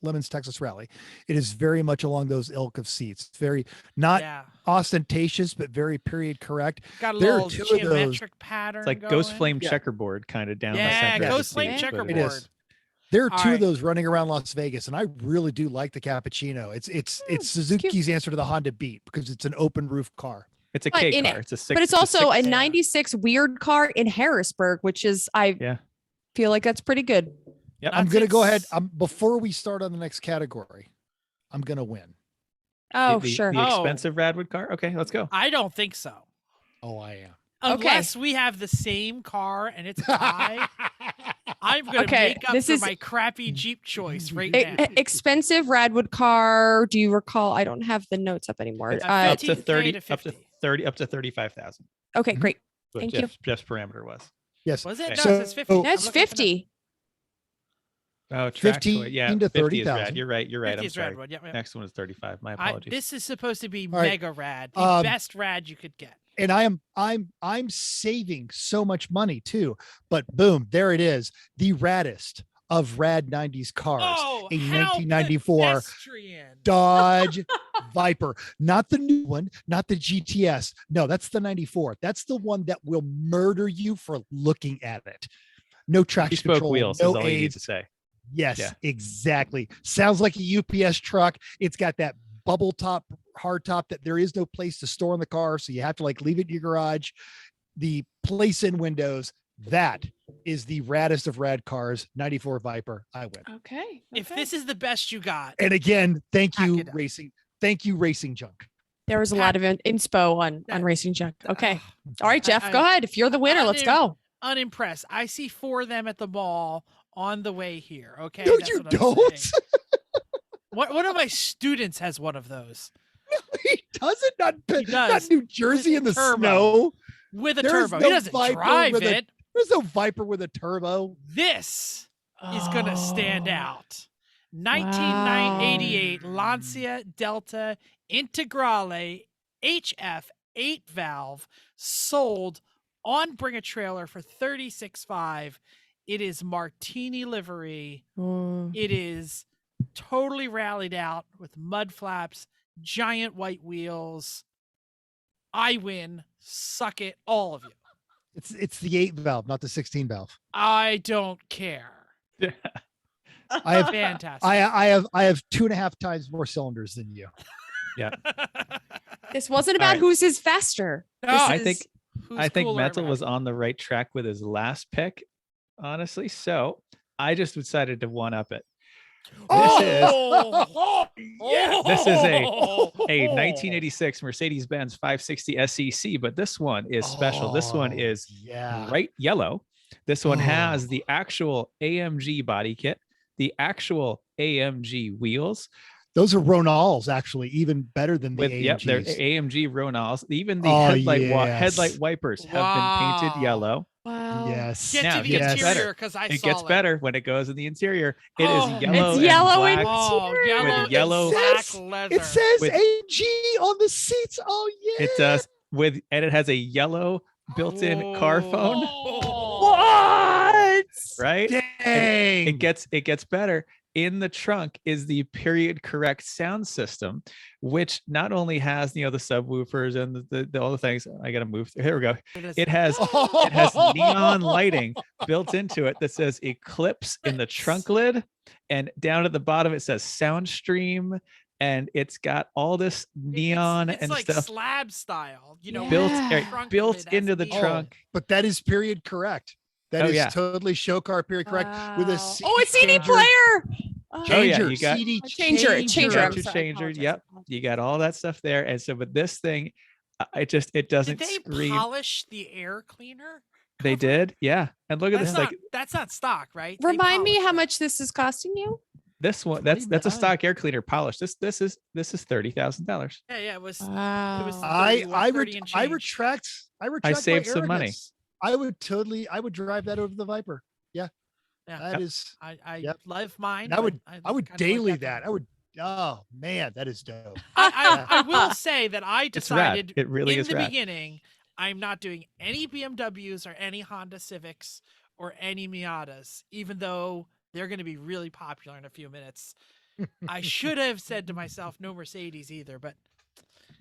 Lemons Texas rally, it is very much along those ilk of seats. It's very not Yeah. ostentatious, but very period correct. Got a there are little two of those- geometric pattern. It's like Ghost going. Flame Yeah. checkerboard kind of down the Yeah, center. of the Ghost Flame seats, but It checkerboard. is. There are All two right. of those running around Las Vegas, and I really do like the Cappuccino. It's cute. Suzuki's answer to the Honda Beat because it's an open roof car. It's a But K in car. it- It's a six. But it's also a six- Yeah. 96 weird car in Harrisburg, which is Yeah. feel like that's pretty good. Yep. I'm gonna go ahead. That's- Before we start on the next category, I'm gonna win. Oh, the, sure. The Oh. expensive Radwood car. Okay, let's go. I don't think so. Oh, I am. Okay. Unless we have the same car and it's a tie, I'm gonna Okay, make up this for is- my crappy Jeep choice right E- now. expensive Radwood car. Do you recall? I don't have the notes up anymore. It's Uh, up to 15K 30, to up to 50. 30, up to 35,000. Okay, great. What Thank you. Jeff's parameter was. Yes. Was it? Okay. No, So- it says 50. Oh, I'm That's looking for the- 50. Oh, track 15 toy. Yeah, to 50 is 30,000. rad. You're right. You're right. 50 I'm is sorry. Radwood. Yep, yep. Next one is 35. My I, apologies. this is supposed to be All right. mega rad. The Um, best rad you could get. And I'm saving so much money too. But boom, there it is. The raddest of rad 90s cars. Oh, a how 1994 pedestrian. Dodge Viper, not the new one, not the GTS. No, that's the 94. That's the one that will murder you for looking at it. No traction Spoke control, wheels no is all you need aids. to say. Yes, Yeah. exactly. Sounds like a UPS truck. It's got that bubble top, hard top that there is no place to store in the car. So you have to like leave it in your garage. The place in windows. That is the raddest of rad cars. 94 Viper. I win. Okay. If this is the best you got, And again, thank Pack you, it up. racing. Thank you, Racing Junk. There was a lot of inspo on That- Racing Junk. Okay. ugh, All right, Jeff, I- go ahead. If you're the winner, let's go. unimpressed. I see 4 of them at the mall on the way here. Okay. No, That's you what I'm don't. saying. One of my students has one of those He doesn't. Not He not does. New Jersey in the Turbo. snow. with a There is turbo. no He doesn't Viper drive with a- it. There's no Viper with a turbo. This is going to stand Oh. out. 1988 Lancia Delta Integrale HF 8 valve sold on Bring a Trailer for $36,500. It is martini livery. Mm. It is totally rallied out with mud flaps, giant white wheels. I win. Suck it, all of you. It's the 8 valve, not the 16 valve. I don't care. I have Fantastic. I have 2.5 times more cylinders than you. This wasn't All about right. whose is faster. No, This I is- think Who's I think cooler Mental about was it? on the right track with his last pick, honestly. So I just decided to one up it. Oh, This is a 1986 Mercedes-Benz 560 SEC, but this one is special. This one Oh, is yeah. bright yellow. This one has Oh. the actual AMG body kit, the actual AMG wheels Those are Ronals, actually, even better than the with they're AMGs. AMG Ronals. Even the Oh, headlight yes. wipers have been painted Wow. yellow. Wow. Yes. Get Now, to it the gets interior better. because I It saw gets better when it goes in the interior. It is Oh, yellow. It's and yellow black. and Oh, With yellow, yellow- and black It leather. It says With- AMG on the seats. Oh yeah. It does. and it has a yellow built-in car phone, What? right? Dang. It gets better. In the trunk is the period correct sound system, which not only has the subwoofers and all the things. I gotta move. Here we go. It has neon lighting built into it that says Eclipse in the trunk lid, and down at the bottom it says Soundstream, and it's got all this neon it's and like stuff slab style, built Yeah. trunk into lid the has neon. trunk. But that is period correct. That Oh, is yeah. totally show car period correct with a Wow. Oh, a CD changer. player. Oh, yeah, Changer, you got- CD A changer. I'm Changer, sorry. I changer. apologize, Yep, you got all that stuff there. And so, but this thing, it Did doesn't they scream. polish the air cleaner? They cover? did, yeah. And look at That's this, not like that's not stock, right? They Remind me polished how it. much this is costing you. this one. That's a $29. stock air cleaner polish. This is $30,000. Yeah, it was. Wow. It was I 30 and I change. retract. I I retract. saved my some money. arrogance. I would drive that over the Viper. Yeah. Yeah. That is. I Yep. love mine. And I would kinda daily like that. I would. Oh man, that is dope. I will say that I It's rad. decided It really in is the rad. beginning I'm not doing any BMWs or any Honda Civics or any Miatas, even though they're going to be really popular in a few minutes. I should have said to myself, no Mercedes either, but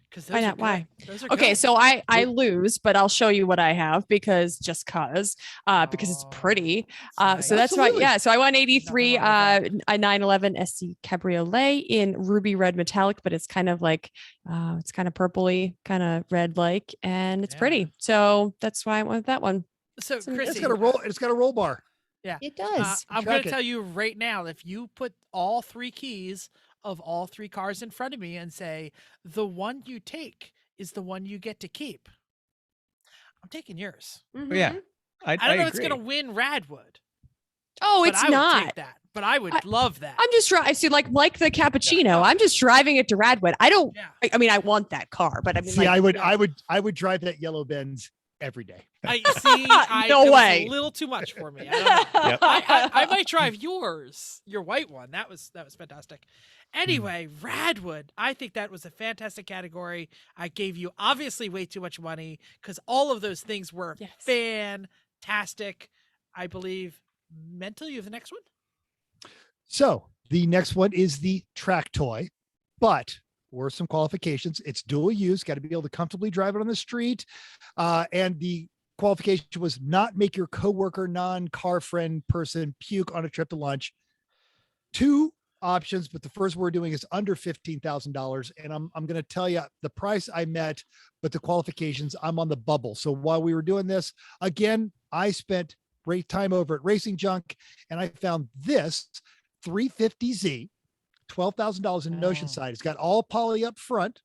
because Why not? Why? Those are Okay, good. so I lose, but I'll show you what I have because because it's pretty. It's So nice. that's why, Absolutely. yeah. So I won 83 Nothing wrong with a 911 SC Cabriolet in ruby red metallic, but it's kind of like it's kind of purpley, kind of red like, and it's Yeah. pretty. So that's why I went with that one. So It's an- Chrissy, It's got a roll. It's got a roll bar. It I'm going Track to it. tell you right now, if you put all three keys of all three cars in front of me and say, the one you take is the one you get to keep, I'm taking yours. Oh, yeah, I don't know if it's agree. going to win Radwood. Oh, but it's I would not. take that. But I would love that. I'm just driving. See, like the cappuccino. I'm just driving it to Radwood. I don't. Yeah. I mean, I want that car, but I mean, See, like, I would drive that yellow Benz every day. I see. No it was way. a little too much for me. I don't know. Yep. I might drive yours, your white one. That was fantastic. Anyway, Radwood. I think that was a fantastic category. I gave you obviously way too much money because all of those things were Yes. fantastic. I believe. Mental, you have the next one. So the next one is the track toy, but were some qualifications. It's dual use, got to be able to comfortably drive it on the street. And the qualification was not make your coworker, non-car friend person puke on a trip to lunch. Two options, but the first we're doing is under $15,000. And I'm going to tell you the price I met, but the qualifications, I'm on the bubble. So while we were doing this, again, I spent great time over at Racing Junk, and I found this 350Z, $12,000 in Oceanside. It's got all poly up front,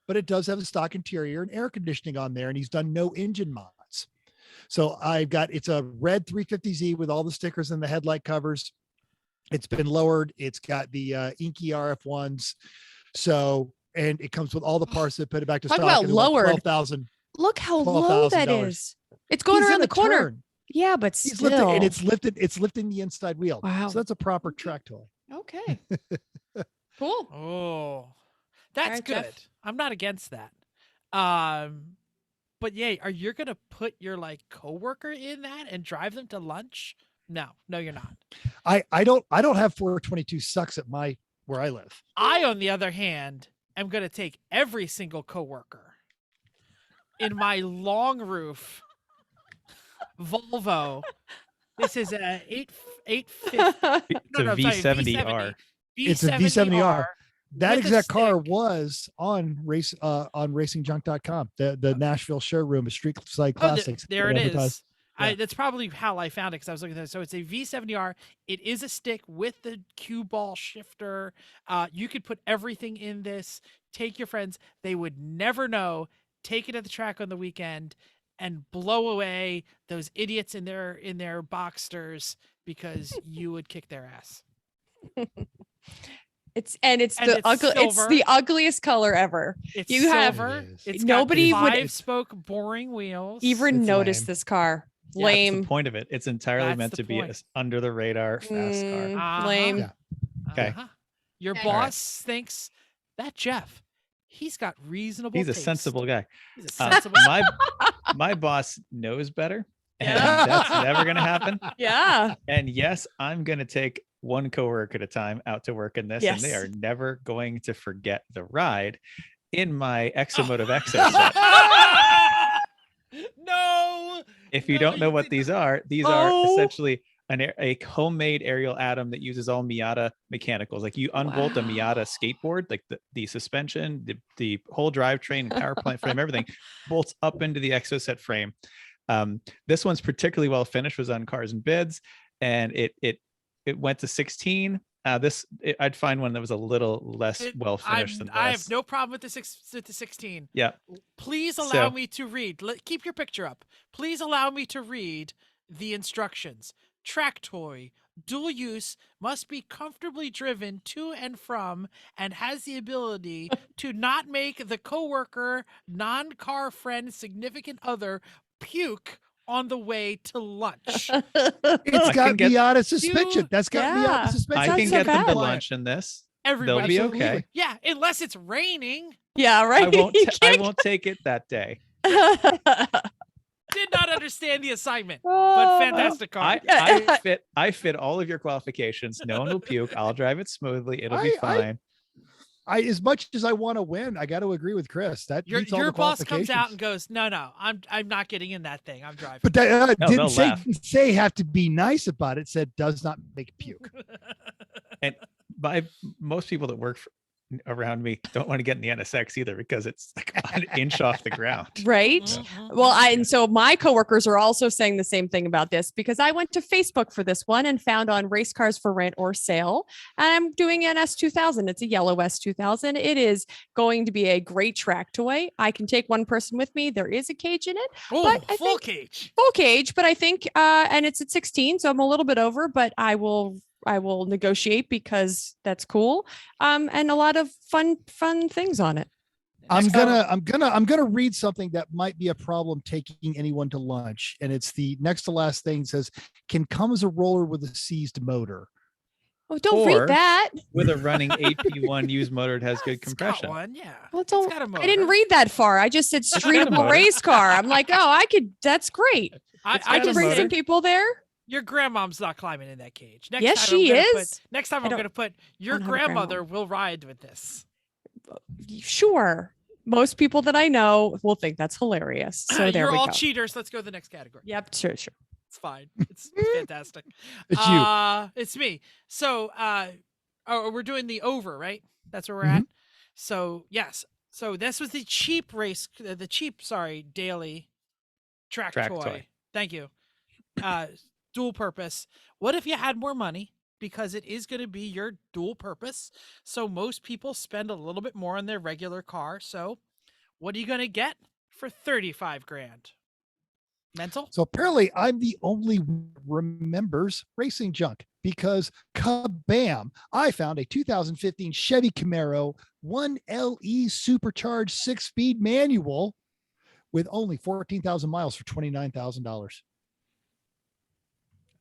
but it does have a stock interior and air conditioning on there, and he's done no engine mods. So it's a red 350Z with all the stickers and the headlight covers. It's been lowered. It's got the inky RF ones. So, and it comes with all the parts that put it back to Talk stock. about and lowered. 12,000. Look how low that $12,000. is. It's going He's around in the a corner. turn. Yeah, but He's still. lifted, and it's lifting the inside wheel. Wow. So that's a proper track toy. Okay. Cool. Oh, that's right, good. Jeff. I'm not against that. But yeah, are you gonna put your like coworker in that and drive them to lunch? No, you're not. I don't have 422 sucks at where I live. I, on the other hand, am gonna take every single coworker in my long roof Volvo. This is a 850. It's a sorry, V70R. It's a V70R. That with a exact car stick. was on racingjunk.com. The Nashville showroom of Street Side Oh, Classics. there it They advertised. is. Yeah. That's probably how I found it because I was looking at it. So it's a V70R. It is a stick with the cue ball shifter. You could put everything in this. Take your friends. They would never know. Take it at the track on the weekend and blow away those idiots in their Boxsters because you would kick their ass. It's And the it's it's silver. the ugliest color ever. It's You have- silver. It is. It's Nobody got would- 5-spoke boring wheels. Even It's notice lame. this car. Yeah, That's Lame. the point of it. It's entirely That's meant the to be point. a under the radar fast car. Mm, Uh-huh. Lame. Yeah. Okay. Your Okay. boss thinks that Jeff He's got reasonable. He's a taste. sensible guy. He's a sensible. My boss knows better, and Yeah. that's never going to happen. Yeah. And yes, I'm going to take one coworker at a time out to work in this, and they Yes. are never going to forget the ride in my Exomotive Exo set. No. If you No, don't know you what did these not. are, these are Oh. essentially a homemade aerial atom that uses all Miata mechanicals. Like you unbolt a Wow. Miata skateboard, like the suspension, the whole drivetrain and power plant frame, everything bolts up into the Exoset frame. This one's particularly well finished, was on Cars and Bids, and it went to 16. I'd find one that was a little less well finished than this. I have no problem with the 16. Yeah. Please allow So- me to read. Keep your picture up. Please allow me to read the instructions. Track toy, dual use, must be comfortably driven to and from, and has the ability to not make the coworker, non-car friend, significant other puke on the way to lunch. It's I got can get- Miata suspension. Dude, That's got yeah. Miata suspension. I Sounds can so get them to bad. lunch in this. Everybody, They'll be Absolutely. okay. yeah, unless it's raining. Yeah. Right. I won't take it that day. Did not understand the assignment, Oh, but fantastic car. I fit all of your qualifications. No one will puke. I'll drive it smoothly. It'll be I- fine. I as much as I want to win, I got to agree with Chris. That meets all Your the boss comes out qualifications. and goes, "No, I'm not getting in that thing. I'm driving." But that No, they'll didn't laugh. say have to be nice about it. Said does not make puke. And most people that work around me don't want to get in the NSX either, because it's like an inch off the ground. Right. Mhm. Well, and so my coworkers are also saying the same thing about this, because I went to Facebook for this one and found on Race Cars for Rent or Sale. And I'm doing an S2000. It's a yellow S2000. It is going to be a great track toy. I can take one person with me. There is a cage in it, Oh, but I full think- cage. full cage, but I think, and it's at 16, so I'm a little bit over, but I will negotiate because that's cool. And a lot of fun things on it. I'm Next gonna read something that might be a problem taking anyone to lunch, and it's the next to last thing. Says can come as a roller with a seized motor. Oh, don't Or- read that. With a running AP1 used motor, it has good It's got compression. one, yeah. Well, It's don't. got a I didn't motor. read that far. I just said got a streetable motor. race car. I'm like, oh, I could. That's great. I got I a can bring motor. some people there. Your grandmom's not climbing in that cage. Next Yes, time I'm she gonna is. Next time I I'm don't- going to put your don't have a grandmother grandmom. will ride with this. Sure. Most people that I know will think that's hilarious. So there You're we all go. cheaters. Let's go to the next category. Yep. Sure. It's fine. It's fantastic. It's you. It's me. So, we're doing the over, right? That's where we're Mhm. at. So, yes. So this was the cheap daily track Track toy. toy. Thank you. Dual purpose. What if you had more money? Because it is going to be your dual purpose. So most people spend a little bit more on their regular car. So what are you going to get for 35 grand? Mental? So apparently I'm the only one who remembers racing junk, because kabam, I found a 2015 Chevy Camaro 1LE supercharged 6-speed manual with only 14,000 miles for $29,000.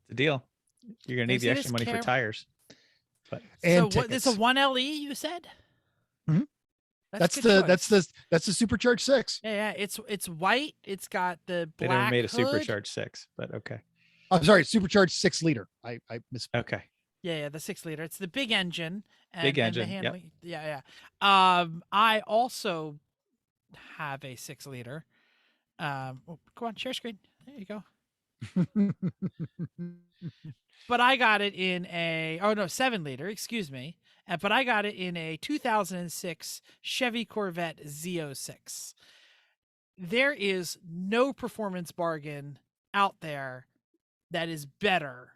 The deal. You're gonna need See the this extra money for camera? tires. But And so what, this is a tickets. 1LE you said? Mhm. That's a good choice. the supercharged 6. Yeah, it's white. It's got the they black never made a hood. supercharged 6, but okay. I'm sorry, supercharged 6-liter. I misspoke. Okay. Yeah, the 6-liter. It's the big engine. And, Big and the engine, yep. handling. Yeah. I also have a 6-liter. Go on, share screen. There you go. But I got it in a 7-liter, excuse me. But I got it in a 2006 Chevy Corvette Z06. There is no performance bargain out there that is better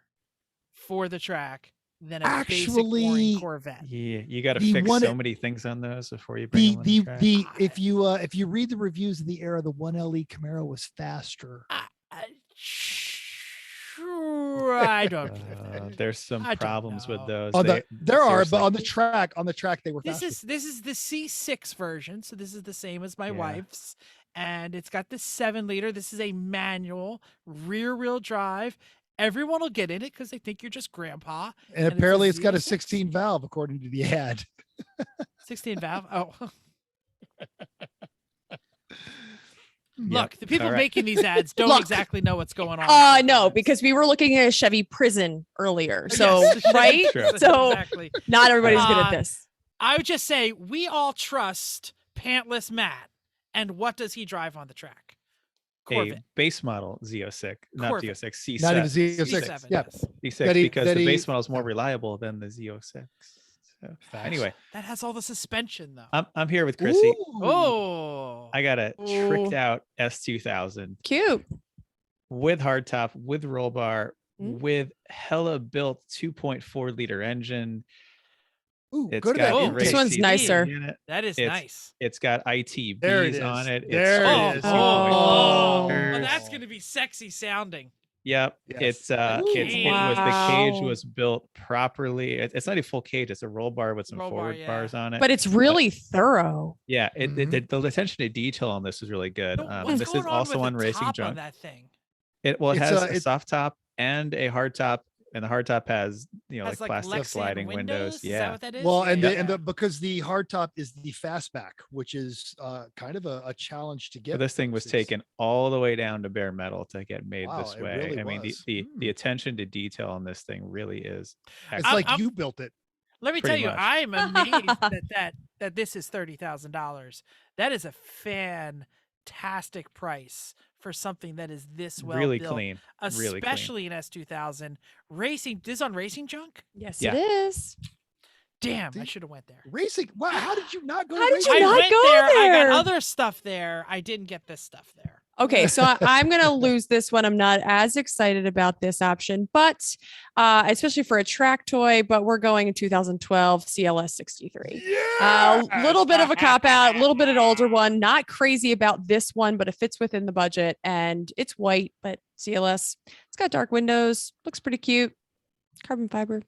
for the track than a basic Actually, boring Corvette. Yeah, you got to The fix one- so many things on those before you bring them on the track. if you read the reviews of the era, the 1LE Camaro was faster. Sure, I don't. There's some I don't there with know. those. There are, but seriously. on the track they were This faster. is the C6 version, so this is the same as my Yeah. wife's, and it's got the 7-liter. This is a manual rear-wheel drive. Everyone will get in it because they think you're just grandpa. and it's a apparently it's got a Z06? 16 valve according to the ad. 16 valve. Oh, Look, the people All right. making these ads don't Look. exactly know what's going on. No, sometimes. because we were looking at a Chevy Prison earlier. So, Yes, right? True. So exactly. not everybody's good at this. I would just say we all trust Pantless Matt. And what does he drive on the track? Corvette. A base model Z06, not Corvette. Z06, C7. Not even Z06. C7, Yeah. yes. C6 That he- because that the he- base model is more reliable than the Z06. So, Facts. anyway, That has all the suspension though. I'm here with Chrissy. Ooh. Oh, I got a tricked Ooh. out S2000 Cute. with hardtop, with roll bar, Mm. with hella built 2.4 liter engine. Ooh, It's go to got that Oh, intake. This great one's seating nicer. in it. that is It's- nice. It's got ITBs There it on is. it. There it it's is. Oh. Well, that's going to be sexy sounding. Yep. Yes. It's Ooh. it was the cage Wow. was built properly. It's not a full cage, it's a roll bar with some Roll bar, forward yeah. bars on it. But it's really thorough. Yeah, Mhm. the attention to detail on this is really good. So what's This going is on also with on the Racing top on Junk. that thing? It It's, has a it- soft top and a hard top, and the hard top has Has like like plastic Lexan sliding windows. Is that Yeah, what that is? Well, and Yeah. the because the hardtop is the fastback, which is kind of a challenge to get. but this thing was folks. It's- taken all the way down to bare metal to get made Wow, this it way. really I mean, was. the attention to detail on this thing really is. It's excellent. like you built it. Let me tell Pretty you, much. I'm amazed that this is $30,000. That is a fantastic price for something that is this well really built, clean. Really clean. especially an S2000 racing. This is on Racing Junk. Yes, Yeah. it is. Damn, I See? should have went there. Racing. Wow, how did you not go? How to did you racing? I not went go there. I there? got other stuff there. I didn't get this stuff there. Okay, so I'm going to lose this one. I'm not as excited about this option, but especially for a track toy, but we're going in 2012 CLS 63. A little bit of a cop out, a little bit of an older one. Not crazy about this one, but it fits within the budget and it's white, but CLS. It's got dark windows, looks pretty cute. Carbon fiber.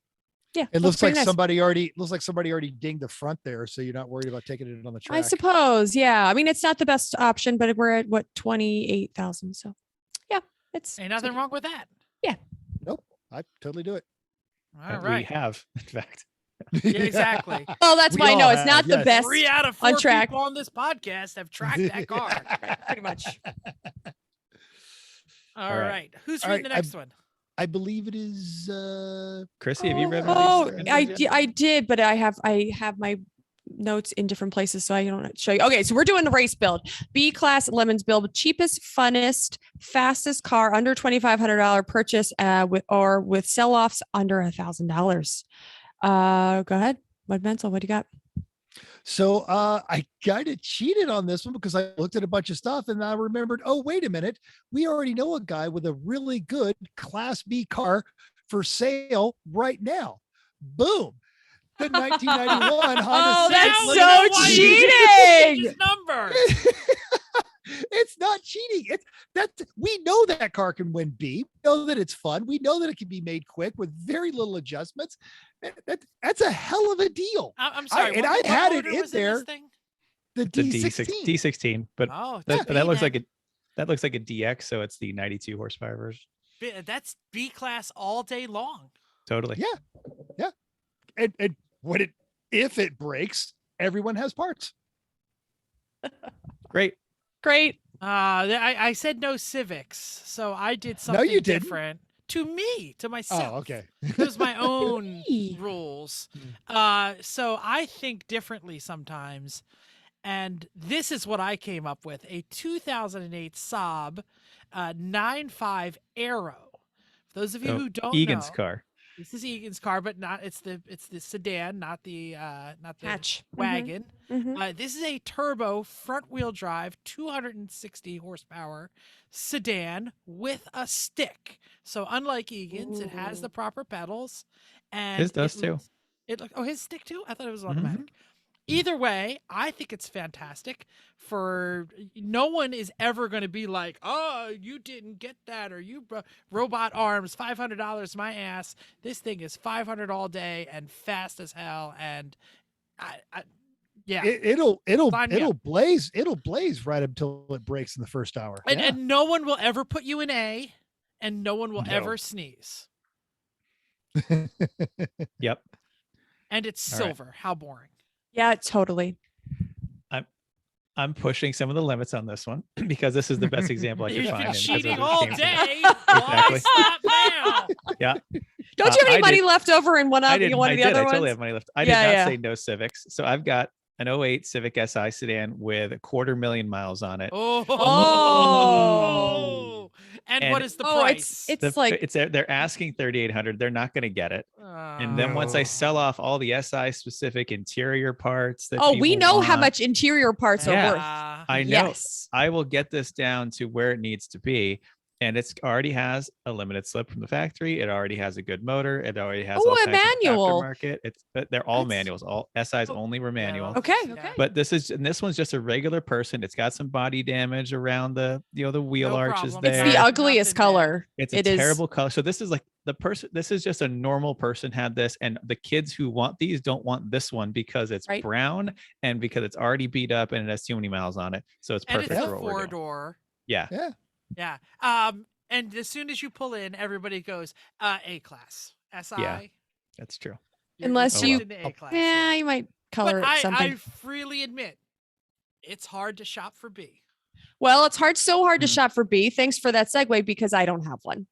Yeah. It looks like pretty nice. somebody already dinged the front there, so you're not worried about taking it on the track. I suppose. Yeah. I mean, it's not the best option, but we're at what 28,000. So yeah, it's Ain't nothing wrong with that. Nope, I totally do it. All And we right. have, in fact. Yeah, exactly. Oh, that's We why I know all it's have, not the yes. best. 3 out of on 4 track. people on this podcast have tracked that car. Pretty much. All right. right. Who's All reading right, the next one? I believe it is. Chrissy, have you read Oh, these? I did, but I have my notes in different places, so I don't show you. Okay, so we're doing the race build. B class Lemons build, cheapest, funnest, fastest car under $2,500 purchase with sell offs under $1,000. Go ahead. Mud Mental, what do you got? So I kind of cheated on this one because I looked at a bunch of stuff and I remembered, oh, wait a minute. We already know a guy with a really good Class B car for sale right now. Boom. The 1991 Honda Oh, Civic that's Now we Limited know so why you Edition. changed cheating. his number. It's not cheating. We know that car can win B. We know that it's fun. We know that it can be made quick with very little adjustments. That's a hell of a deal. I'm sorry. and what I had it motor in was this there. thing? The The D16. D16, but Oh, that, it's that B looks then. like a DX, so it's the 92 horsepower version. That's B class all day long. Totally. Yeah. And if it breaks, everyone has parts. Great. Great. I said no Civics, so I did something you didn't. different to myself. Oh, okay. It was my own Me. rules. So I think differently sometimes. And this is what I came up with: a 2008 Saab 9.5 Aero. For those of you So who don't Egan's know, car. this is Egan's car, but it's the sedan, not the Hatch. wagon. Mhm. This is a turbo front wheel drive, 260 horsepower sedan with a stick. So unlike Egan's, it has the proper pedals. And His does too. His stick too? I thought it was Mhm. automatic. Either way, I think it's fantastic. For no one is ever going to be like, "Oh, you didn't get that," or "You robot arms, $500 my ass." This thing is 500 all day and fast as hell. And yeah, It'll Sign me up. blaze. It'll blaze right until it breaks in the first hour. and, Yeah. and no one will ever put you in A, and no one will No. ever sneeze. Yep. And it's All right. silver. How boring. Yeah, totally. I'm pushing some of the limits on this one because this is the best example I could You've find. been and because cheating of it all came from- day. Exactly. Why stop now? Yeah. Don't you have any I money did- left over in one I of did. one I of the did. other I ones? totally have money left. I Yeah, did not yeah. say no Civics. So I've got an '08 Civic Si sedan with 250,000 miles on it. Oh. And what And- is the Oh, price? it's like they're asking 3,800. They're not going to get it. And then once I sell off all the SI specific interior parts that we people know how want, much interior parts Yeah. are worth. I know Yes. I will get this down to where it needs to be. And it's already has a limited slip from the factory. It already has a good motor. It already has all a kinds manual. of aftermarket. They're all That's- manuals. All SIs Oh. only were manual. well, Okay, yeah. okay. But this one's just a regular person. It's got some body damage around the wheel No arches problem. there. It's the Nothing ugliest bad. color. It's a It is- terrible color. So this is like this is just a normal person had this, and the kids who want these don't want this one because it's Right. brown and because it's already beat up and it has too many miles on it. So it's And perfect it's a for what we're doing. 4-door. Yeah. Yeah. And as soon as you pull in, everybody goes, A class. SI. Yeah. That's true. Unless you- into A class. Yeah, you might color But it something. I freely admit, it's hard to shop for B. Well, it's so hard to Mhm. shop for B. Thanks for that segue because I don't have one.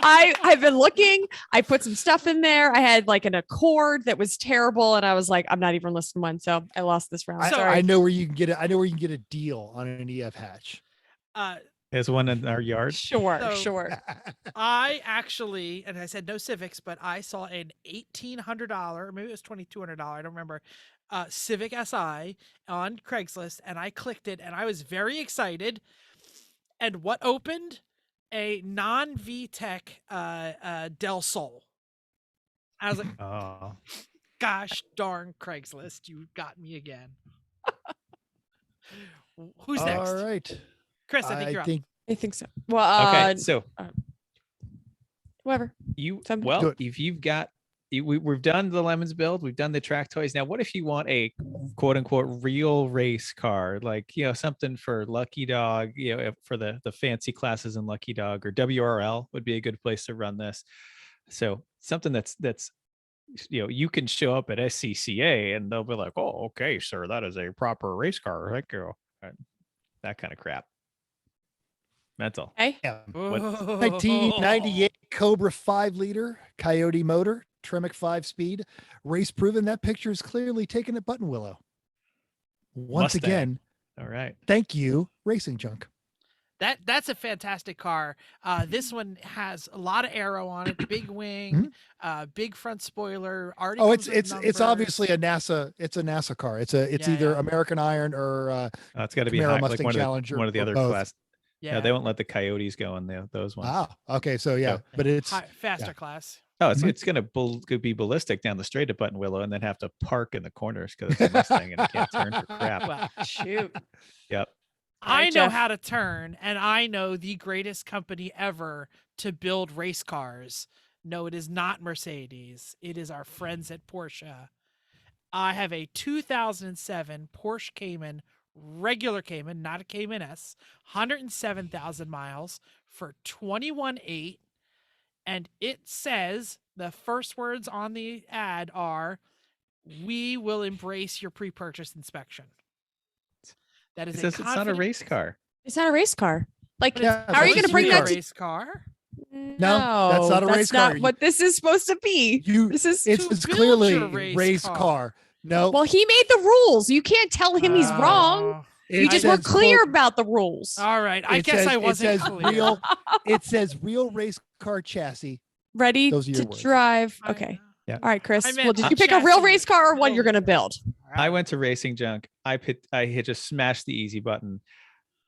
I've been looking. I put some stuff in there. I had like an Accord that was terrible, and I was like, I'm not even listing one, so I lost this round. I, Sorry. I know where you can get it. I know where you can get a deal on an EF hatch. There's one in our yard. Sure, So- sure. I actually, and I said no Civics, but I saw an $1,800, maybe it was $2,200, I don't remember, Civic Si on Craigslist, and I clicked it, and I was very excited. And what opened? A non-VTEC Del Sol. I was like, Oh. gosh darn Craigslist, you got me again. Who's next? All right. Chris, I think you're up. I think so. Well, Okay. So whoever. you Some- well, Do it. if you've got we've done the lemons build, we've done the track toys. Now, what if you want a quote unquote real race car, like something for Lucky Dog, for the fancy classes in Lucky Dog, or WRL would be a good place to run this. So something that's you can show up at SCCA and they'll be like, oh, okay, sir, that is a proper race car. Thank you. That kind of crap. Mental. Okay. Yeah. What- 1998 Cobra 5-liter Coyote motor, Tremec 5-speed, race proven. That picture is clearly taken at Button Willow. Once Mustang. again, All right. thank you, Racing Junk. That's a fantastic car. This one has a lot of aero on it, big wing, big front spoiler. Already Oh, comes with it's numbers. obviously a NASA. It's a NASA car. It's Yeah, either yeah. American Iron or It's got to be Camaro high, like Mustang one Challenger of the or other both. class. Yeah, They won't let the Coyotes go in those ones. okay. So yeah, So- but it's faster class. Oh, it's Mhm. it's gonna could be ballistic down the straight at Button Willow and then have to park in the corners because it's a Mustang and it can't turn for crap. Well, Shoot. Yep. I Right, know Jeff. how to turn, and I know the greatest company ever to build race cars. No, it is not Mercedes. It is our friends at Porsche. I have a 2007 Porsche Cayman, regular Cayman, not a Cayman S, 107,000 miles for 21,800, and it says the first words on the ad are, "We will embrace your pre-purchase inspection." That is It says it's not a confident- race car. It's not a race car. Like, But Yeah, it's how are you that's going to bring a that a to? race car? No, that's not a race not car. what this is supposed to be. you. This is It's to build clearly your race, race car. car. No, well, he made the rules. You can't tell him he's wrong. it You just says, weren't clear quote, about the rules. All right. I it guess says- I it wasn't says clear. real. It says real race car chassis. Ready Those are your to words. drive. I Okay. know. All right, Chris. I Well, meant did a you pick a real chassis race car or one you're going to builder. build? I went to Racing Junk. I had just smashed the easy button.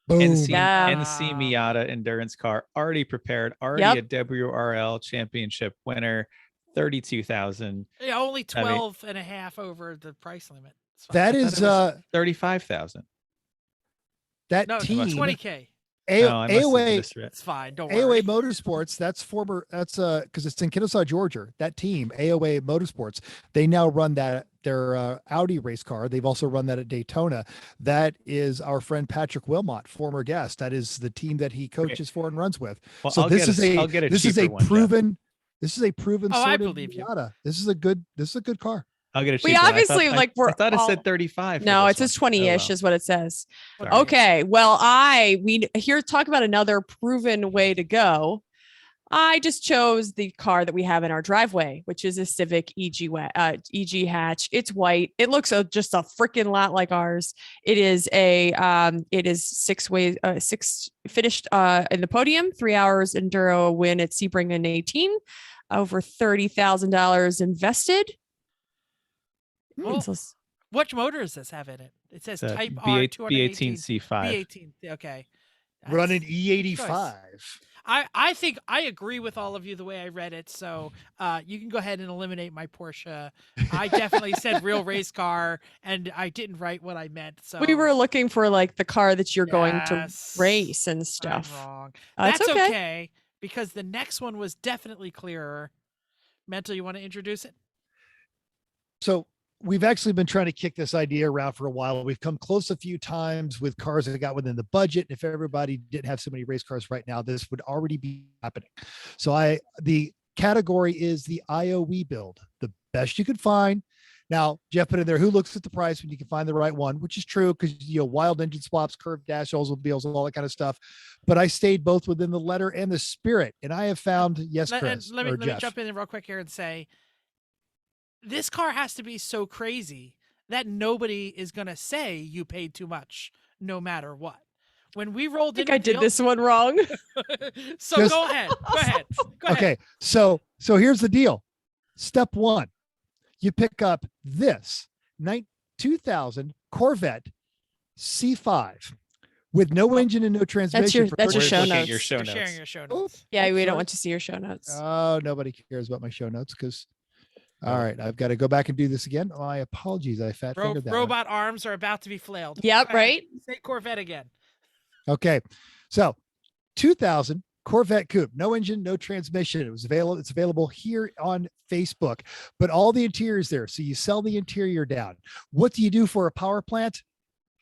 Boom. NC Yeah. NC Miata endurance car, already prepared, already Yep. a WRL championship winner, 32,000, Yeah, only I mean- 12 and a half over the price limit. It's fine. That I is thought it was 35,000. that no, team. 20K. A- No, I must have AOA misread. It's fine. Don't AOA worry. Motorsports, that's because it's in Kennesaw, Georgia. That team, AOA Motorsports, they now run their Audi race car. They've also run that at Daytona. That is our friend Patrick Wilmot, former guest. That is the team that he coaches for and runs with. Well, So I'll this get is I'll get a this is cheaper a one, Jeff. proven. This is a proven. Oh, I sorted believe you. Miata. This is a good car. I'll get a cheap We one. obviously I like we're. I thought it all- said 35. for No, this it says one. 20-ish Oh, well. is what it says. Sorry. Okay. Well, we here talk about another proven way to go. I just chose the car that we have in our driveway, which is a Civic EG hatch. It's white. It looks just a freaking lot like ours. It is six finished in the podium, 3 hours enduro win at Sebring in 18, over $30,000 invested. Oh. So What motor does this have in it? It says It's a Type R B8 218 B18 C5. B18. Okay. Running That's- E85. I think I agree with all of you the way I read it. So you can go ahead and eliminate my Porsche. I definitely said real race car, and I didn't write what I meant. So we were looking for like the car that you're going to Yes, race and I'm stuff. wrong. It's That's okay. okay because the next one was definitely clearer. Mental, you want to introduce it? So we've actually been trying to kick this idea around for a while. We've come close a few times with cars that got within the budget. If everybody didn't have so many race cars right now, this would already be happening. So the category is the IOE build, the best you could find. Now, Jeff put in there, who looks at the price when you can find the right one, which is true because, wild engine swaps, curved dash wheels, all that kind of stuff. But I stayed both within the letter and the spirit. And I have found, yes, Chris, Let me Jeff. jump in real quick here and say, this car has to be so crazy that nobody is going to say you paid too much no matter what. When we rolled in, I did this one wrong. So go ahead. Go ahead. Okay. So here's the deal. Step one, you pick up this 2000 Corvette C5 with no engine and no transmission. That's your We're show looking at notes. your show You're notes. sharing your show Oh, notes. Yeah, we sorry. don't want to see your show notes. Oh, nobody cares about my show notes because. All right, I've got to go back and do this again. My apologies, I fat fingered that. Robot arms are about to be flailed. Yep, Go ahead. right. Say Corvette again. Okay, so 2000 Corvette Coupe, no engine, no transmission. It was available. It's available here on Facebook, but all the interiors there. So you sell the interior down. What do you do for a power plant?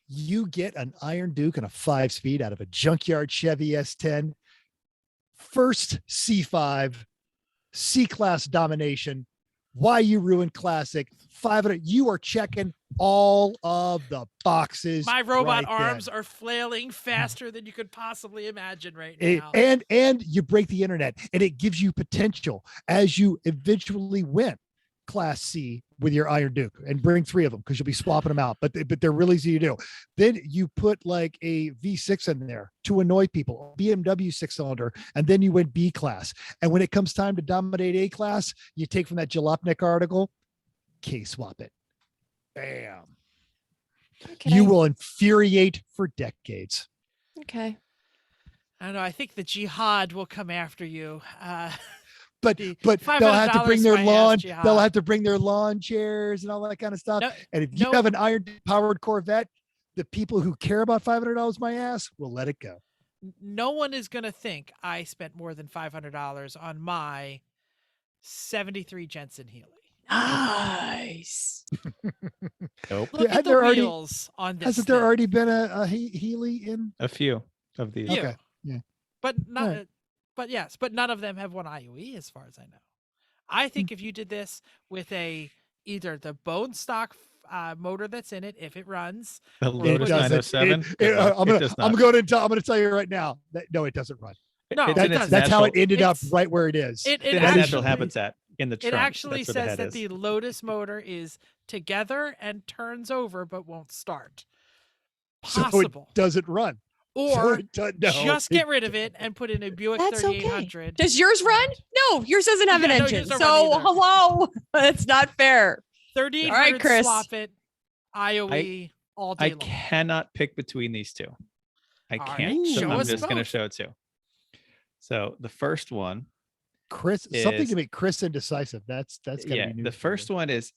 You get an Iron Duke and a 5-speed out of a junkyard Chevy S10. First C5, C-Class domination. Why You Ruin Classic, 500. You are checking all of the boxes. My robot right arms then. are flailing faster than you could possibly imagine right now. And you break the internet, and it gives you potential as you eventually win Class C with your Iron Duke and bring 3 of them because you'll be swapping them out. But they're really easy to do. Then you put like a V6 in there to annoy people, BMW 6-cylinder, and then you win B class. And when it comes time to dominate A class, you take from that Jalopnik article, K-swap it. Bam. Okay. You will infuriate for decades. Okay. I don't know. I think the jihad will come after you. But The they'll have to bring their $500 lawn. jihad. They'll have to bring their lawn chairs and all that kind of stuff. No, And if you no. have an iron powered Corvette, the people who care about $500 my ass will let it go. no one is going to think I spent more than $500 on my 73 Jensen Healy. Nice. Nope. Look Yeah, at the there already- wheels on this. Hasn't there thing. already been a Healy in? A few of these. Few. Okay. But not. Right. But yes, but none of them have won IOE as far as I know. I think if you did this with either the bone stock motor that's in it, if it runs, The It Lotus doesn't. 907. I'm does not. going to tell you right now that no, it doesn't run. No, It's it in its doesn't. That's how it natural- ended up It's- right where it is. it It's in its actually, natural habitat in the It trunk. actually That's where the says head that is. the Lotus motor is together and turns over but won't start. So Possible. it doesn't run. So Or it does, no, just get rid of it and put in a Buick That's okay. 3800. Does yours run? No, yours doesn't have an Yeah, no, engine. yours don't So run either. hello, that's not fair. 3800 All right, Chris. swap it. IOE all day I long. cannot pick between these two. I All right, can't. So show I'm us just going to both. show it to you. So the first one, Chris, something is- to make Chris indecisive. That's gotta yeah, be new the for first you. one is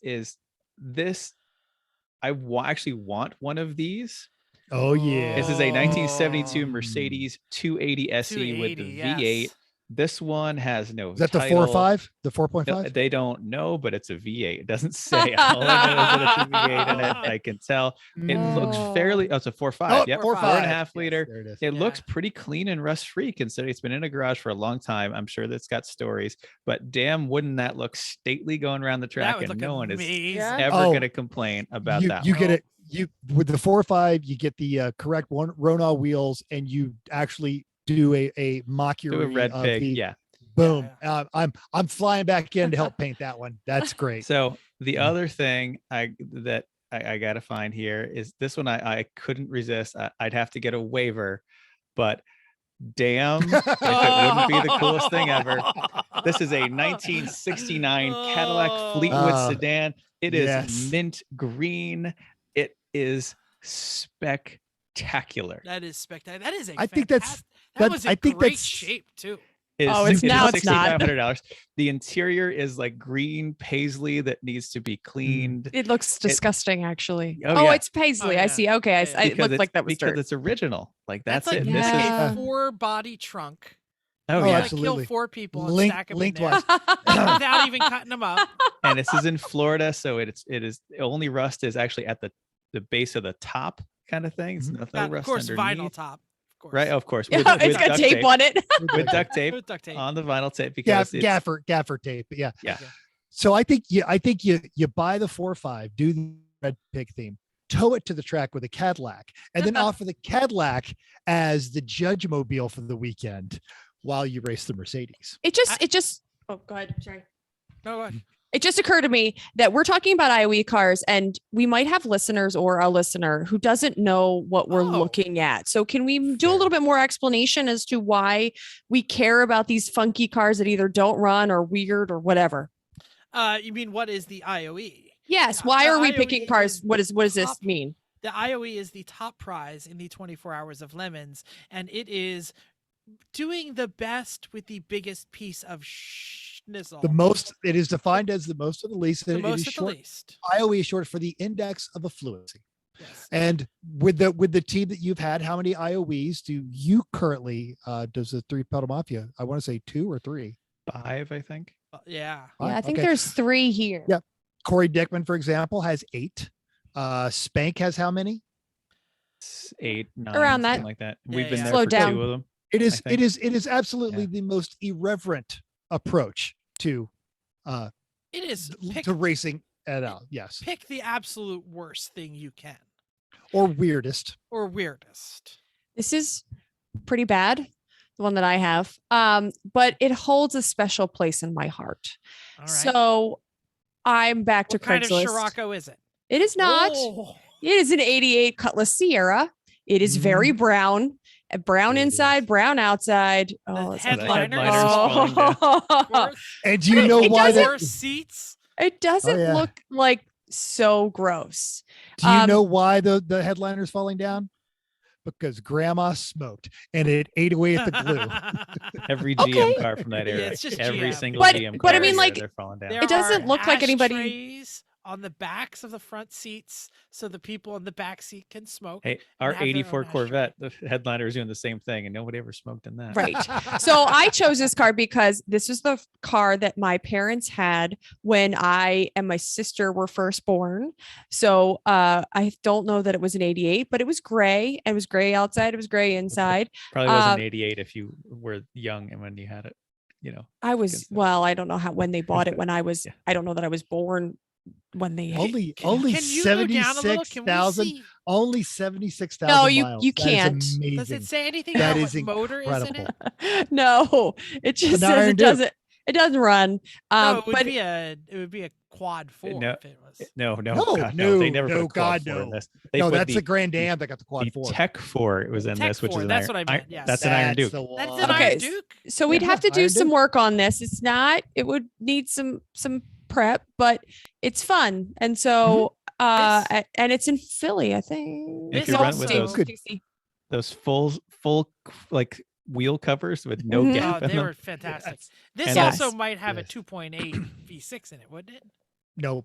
this. I actually want one of these. Oh yeah. This is a Oh. 1972 Mercedes 280 SE with the 280, V8, yes. This one has no Is that the title. 4.5? The No, 4.5? they don't know, but it's a V8. It doesn't say. All I know is that it's a V8 in it. I can tell. It looks fairly. Oh, it's a 4.5. Oh, Yep, 4.5. 4.5 liter. Yes, there it is. It Yeah. looks pretty clean and rust free considering it's been in a garage for a long time. I'm sure that's got stories, but damn, wouldn't that look stately going around the track? That would And look no one is amazing. Yeah. ever Oh, going to complain about that. You one. get it. You with the 4.5, you get the correct Rona wheels, and you actually do a mockery Do a red of pig. the Yeah. boom. I'm flying back in to help paint that one. That's great. So the Yeah. other thing I got to find here is this one. I couldn't resist. I'd have to get a waiver, but damn, if it wouldn't be the coolest thing ever. This is a 1969 Cadillac Fleetwood sedan. It is yes. mint green. It is spectacular. That is spectacular. That is a I think that's- that was I in think great that's- shape too. Oh, it's now it's not. $6,500. The interior is like green paisley that needs to be cleaned. It looks disgusting, actually. Oh, Oh, yeah. it's paisley. Oh, I yeah. see. Okay, Yeah, yeah. it looked like that was because dirt. it's original. Like that's like it. like This is Yeah. a 4-body trunk. oh Oh, yeah. Like absolutely. kill 4 people and Link- stack them lengthwise. without even cutting them up. And this is in Florida, so it is only rust is actually at the base of the top kind of thing. It's Mhm. no Got, of rust course, vinyl underneath. top. Of course. Right, of course. Yeah, With it's got duct tape on it. with duct tape With duct tape. on the vinyl tape because it's, Gaffer tape. Yeah. yeah. Okay. So I think you buy the 4.5, do the red pig theme, tow it to the track with a Cadillac, and then offer the Cadillac as the judge mobile for the weekend while you race the Mercedes. It just. Oh, go ahead. Sorry. No, go ahead. It just occurred to me that we're talking about IOE cars, and we might have listeners or a listener who doesn't know what we're Oh. looking at. So can we do a Fair. little bit more explanation as to why we care about these funky cars that either don't run or weird or whatever? You mean what is the IOE? Yes. Why are we IOE picking cars? is What does this top- mean? The IOE is the top prize in the 24 Hours of Lemons, and it is doing the best with the biggest piece of schnizzle. It is defined as the most of the least. The And it most is at the short. least. IOE is short for the index of affluency. Yes. And with the team that you've had, how many IOEs do you currently does the 3 Pedal Mafia? I want to say 2 or 3. 5, I think. Yeah. Yeah, I think Okay. there's 3 here. Yeah. Corey Dickman, for example, has 8. Spank has how many? 8, 9, Around something that. like that. Yeah, We've been yeah. there Slow for down. 2 of them. It is think. it is absolutely Yeah. the most irreverent approach to It is. Pick, to racing at all. Yes. pick the absolute worst thing you can, Or weirdest. or weirdest. This is pretty bad, the one that I have. But it holds a special place in my heart. All right. So I'm back to what kind of Craigslist. Scirocco is it? It is not. Oh. It is an 88 Cutlass Sierra. It is very brown. Brown It inside, is. brown outside. The Oh, it's headliner is falling down. Worth- And do you know It why doesn't- that? worst seats. It doesn't yeah. look like so gross. Do you um, know why the headliner's falling down? Because Grandma smoked and it ate away at the glue. Every Okay. GM car from that Yeah, era. it's just Every GM. single But- GM car. but I mean, era, like, they're falling down. There It doesn't are look like anybody- ashtrays on the backs of the front seats, so the people in the back seat can smoke. Hey, our have their own 84 ashtray. Corvette, the headliner is doing the same thing, and nobody ever smoked in that. Right. So I chose this car because this was the car that my parents had when I and my sister were first born. So I don't know that it was an 88, but it was gray. It was gray outside. It was gray inside. Probably wasn't Um, 88 if you were young and when you had it. You know, I was, Guess so. well, I don't know when they bought it when I was, Yeah. I don't know that I was born when they only Can you go down a little? Can we 76,000 see? only 76,000 No, you- miles. you That is can't. amazing. Does it say anything That about is what motor is in incredible. it? No, it just An says Iron it Duke. doesn't run. No, it would But be a quad 4 No, if it was. no, No, God, no, they no, never no, put a quad God, 4 in no. this. They No, put that's the, the Grand Am that got the quad the 4. Tech 4 was in Tech this, which 4, is an that's iron, what I meant, yes. That's an Iron Duke. the That's one. an Okay, Iron Duke. so we'd Yeah, have to do Iron some Duke. work on this. It's not, it would need some prep, but it's fun. And so and it's in Philly, I think. If you run with Steve, those- DC. Those full like wheel covers with no Mhm. gap Oh, in they them. were fantastic. This And also yes. might have a Yes. 2.8 V6 in it, wouldn't it? No,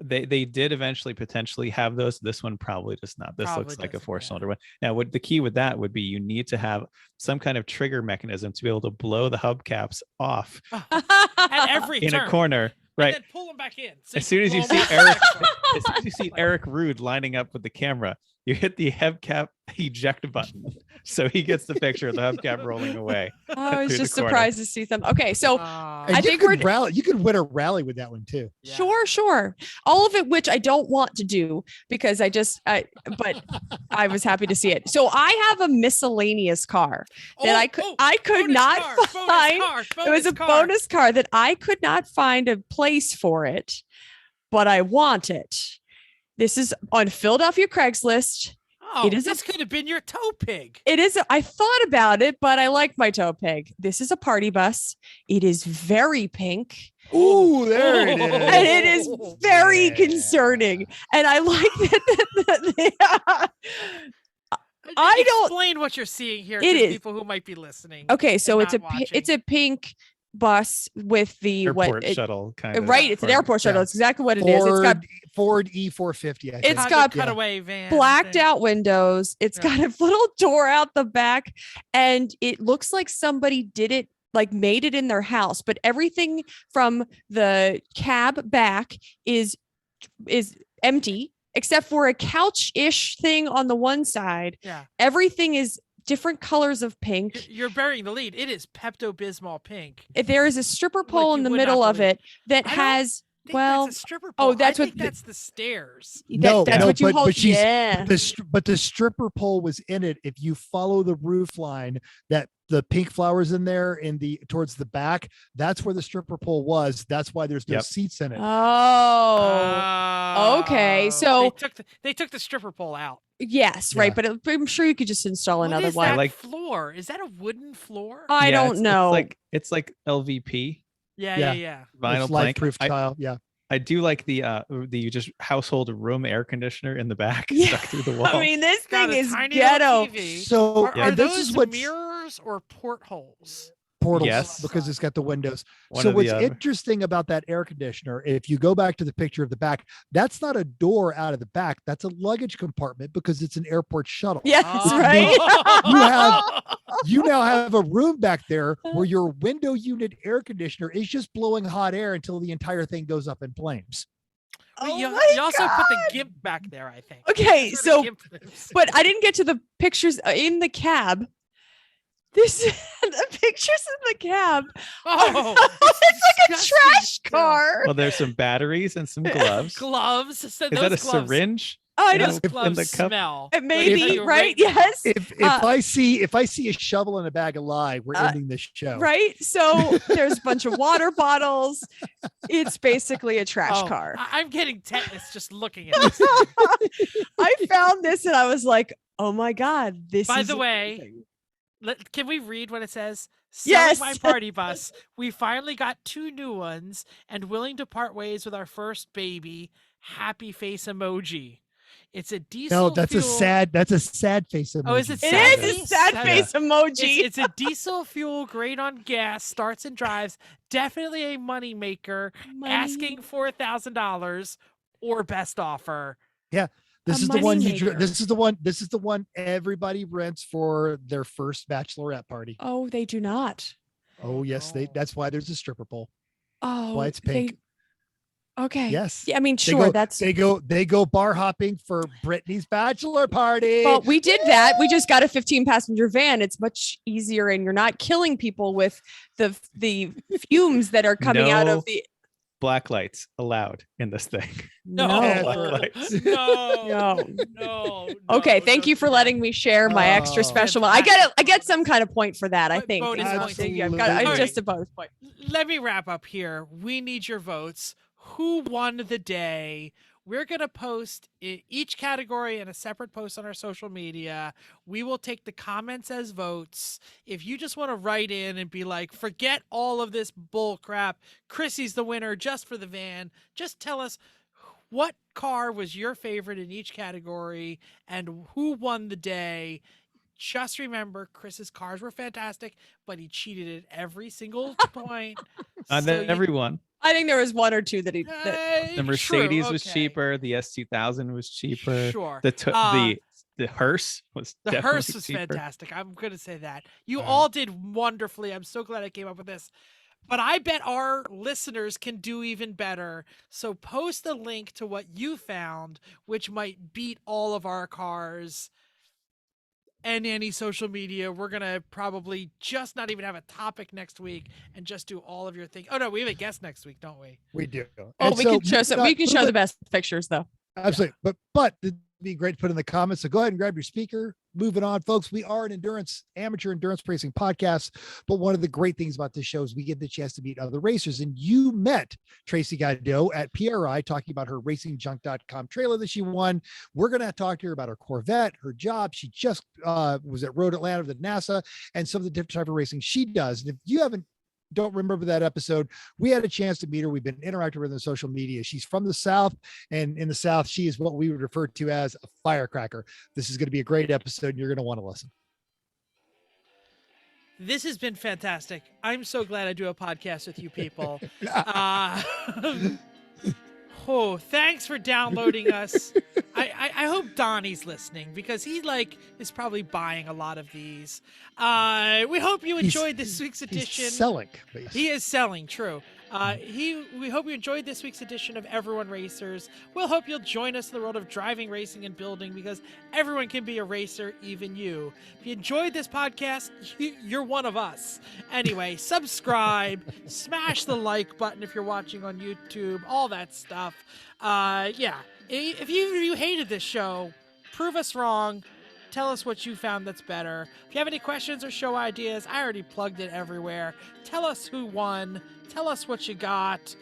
They did eventually potentially have those. This one probably does not. This Probably looks like a doesn't, 4-cylinder one. Now, what the key with that would be, you need to have some kind of trigger mechanism to be able to blow the hubcaps off At every in turn. a corner. Right. And then pull them back in. So As soon as you blow see them Eric, back in. as soon as you see Eric Rude lining up with the camera, you hit the hubcap eject button, so he gets the picture of the hubcap rolling away. I was through the just corner. surprised to see them. Okay, so And I you think could rally. You could win a rally with that one too. Yeah. sure. All of it, which I don't want to do because but I was happy to see it. So I have a miscellaneous car that I could bonus not car, find. bonus It was a car. bonus car that I could not find a place for it, but I want it. This is on Philadelphia Craigslist. Oh, It is this could have been your tow pig. It is. I thought about it, but I like my tow pig. This is a party bus. It is very pink. Ooh, there it is. And it is very Yeah. concerning. And I like that. I don't- Explain what you're seeing here It to is. people who might be listening. Okay, so and it's not it's watching. a pink bus with the Airport shuttle kind of. right. It's an airport shuttle. Yeah. It's exactly what it is. It's got Ford E450. I think. It's got cutaway van. blacked thing. out windows. It's Yeah. got a little door out the back, and it looks like somebody did it, like made it in their house. But everything from the cab back is empty, except for a couch-ish thing on the one side. Yeah. Everything is different colors of pink. You're burying the lead. It is Pepto-Bismol pink. There is a stripper pole Like in you the would not middle of believe. it that I don't has. I think Well, that's a stripper oh, pole. that's I what think the- that's the stairs. That's what you hold. but she's Yeah. but the stripper pole was in it. If you follow the roof line, that the pink flowers in there in the towards the back, that's where the stripper pole was. That's why there's no Yep. seats in it. Oh. Okay, so- they took the stripper pole out. Yes, Yeah. right. But I'm sure you could just install What another is one. that like- floor? Is that a wooden floor? I Yeah, don't know. It's like LVP yeah. vinyl It's plank. life-proof tile. Yeah. I do like the just household room air conditioner in the back Yeah. stuck through the wall. I mean, this It's got thing a is tiny little ghetto. TV. So Are and this those is what mirrors or portholes? portals Yes. because it's got the windows. One So or the what's other. interesting about that air conditioner, if you go back to the picture of the back, that's not a door out of the back. That's a luggage compartment because it's an airport shuttle. Yes, Oh. right. You now have a room back there where your window unit air conditioner is just blowing hot air until the entire thing goes up in flames. Well, Oh you, my you also put the God. gimp back there, I think. Okay, Sort of so gimp this. but I didn't get to the pictures in the cab. This the pictures in the cab. Oh, It's like a disgusting. trash car. Well, there's some batteries and some gloves. Gloves. So Is that a those gloves, syringe? I in don't. Those the- in gloves the cup? smell. Maybe If you right? rate them. Yes. If Uh, I see a shovel and a bag of lye, we're ending this show. Right. So there's a bunch of water bottles. It's basically a trash Oh, car. I'm getting tetanus just looking at this. thing. I found this and I was like, oh my God, this By is the way, amazing. Can we read what it says? Yes. Selling my party bus. We finally got 2 new ones and willing to part ways with our first baby. Happy face emoji. It's a diesel. No, that's fuel. a sad face emoji. Oh, is it It sad is a face? sad Yeah. face emoji. It's a diesel fuel, great on gas, starts and drives. Definitely a money maker. Money. Asking $4,000 or best offer. This a is the one moneymaker. this is the one everybody rents for their first bachelorette party. Oh, they do not. Oh yes, Oh. that's why there's a stripper pole. Oh, Why it's pink. Okay. Yes. Yeah, I mean, They sure. go, That's. they go bar hopping for Brittany's bachelor party. Well, we did that. We just got a 15-passenger van. It's much easier, and you're not killing people with the fumes that are coming out No. of the. Black lights allowed in this thing. No. Never. Lights. No. No. No. Okay, no, thank you don't for do that. letting me share my extra Oh. special. I get some kind of point for that. I But think. bonus Yeah, points. yeah, I've got Absolutely. just a bonus point. Let me wrap up here. We need your votes. Who won the day? We're going to post each category in a separate post on our social media. We will take the comments as votes. If you just want to write in and be like, forget all of this bull crap, Chrissy's the winner just for the van, just tell us what car was your favorite in each category and who won the day. Just remember, Chris's cars were fantastic, but he cheated at every single point. On So you- everyone. I think there was one or two that he. The Mercedes true, was okay. cheaper. The S2000 was cheaper. Sure. The hearse was The definitely hearse was cheaper. fantastic. I'm going to say that. You all did wonderfully. I'm so glad I came up with this. But I bet our listeners can do even better. So post a link to what you found, which might beat all of our cars and any social media. We're going to probably just not even have a topic next week and just do all of your things. Oh, no, we have a guest next week, don't we? We do. Oh, And we so can show some. We can show the best pictures, though. Absolutely. But it'd be great to put in the comments. So go ahead and grab your speaker. Moving on, folks. We are an amateur endurance racing podcast. But one of the great things about this show is we get the chance to meet other racers. And you met Tracy Gaido at PRI talking about her racingjunk.com trailer that she won. We're going to talk to her about her Corvette, her job. She just was at Road Atlanta with NASA and some of the different type of racing she does. And if you don't remember that episode, we had a chance to meet her. We've been interacting with her on social media. She's from the South, and in the South, she is what we would refer to as a firecracker. This is going to be a great episode, and you're going to want to listen. This has been fantastic. I'm so glad I do a podcast with you people. Thanks for downloading us. I hope Donnie's listening because he is probably buying a lot of these. We hope you enjoyed this week's edition. He's selling. He is selling, true. We hope you enjoyed this week's edition of Everyone Racers. We'll hope you'll join us in the world of driving, racing, and building because everyone can be a racer, even you. If you enjoyed this podcast, you're one of us. Anyway, subscribe, smash the like button if you're watching on YouTube, all that stuff. If you hated this show, prove us wrong. Tell us what you found that's better. If you have any questions or show ideas, I already plugged it everywhere. Tell us who won. Tell us what you got.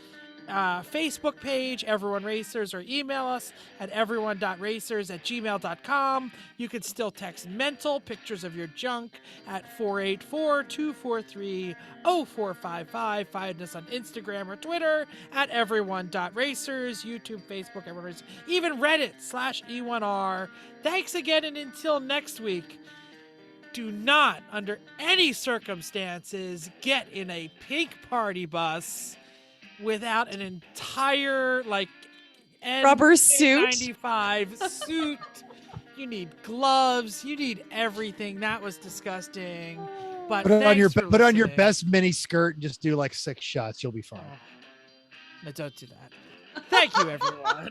Facebook page, Everyone Racers, or email us at everyone.racers@gmail.com. You can still text mental pictures of your junk at 484-243-0455. Find us on Instagram or Twitter at everyone.racers, YouTube, Facebook, Everyone Racers, even Reddit /E1R. Thanks again, and until next week, do not, under any circumstances, get in a pink party bus without an entire Rubber suit? 95 suit. You need gloves. You need everything. That was disgusting. But put on your listening. best mini skirt and just do 6 shots. You'll be fine. No, don't do that. Thank you, everyone.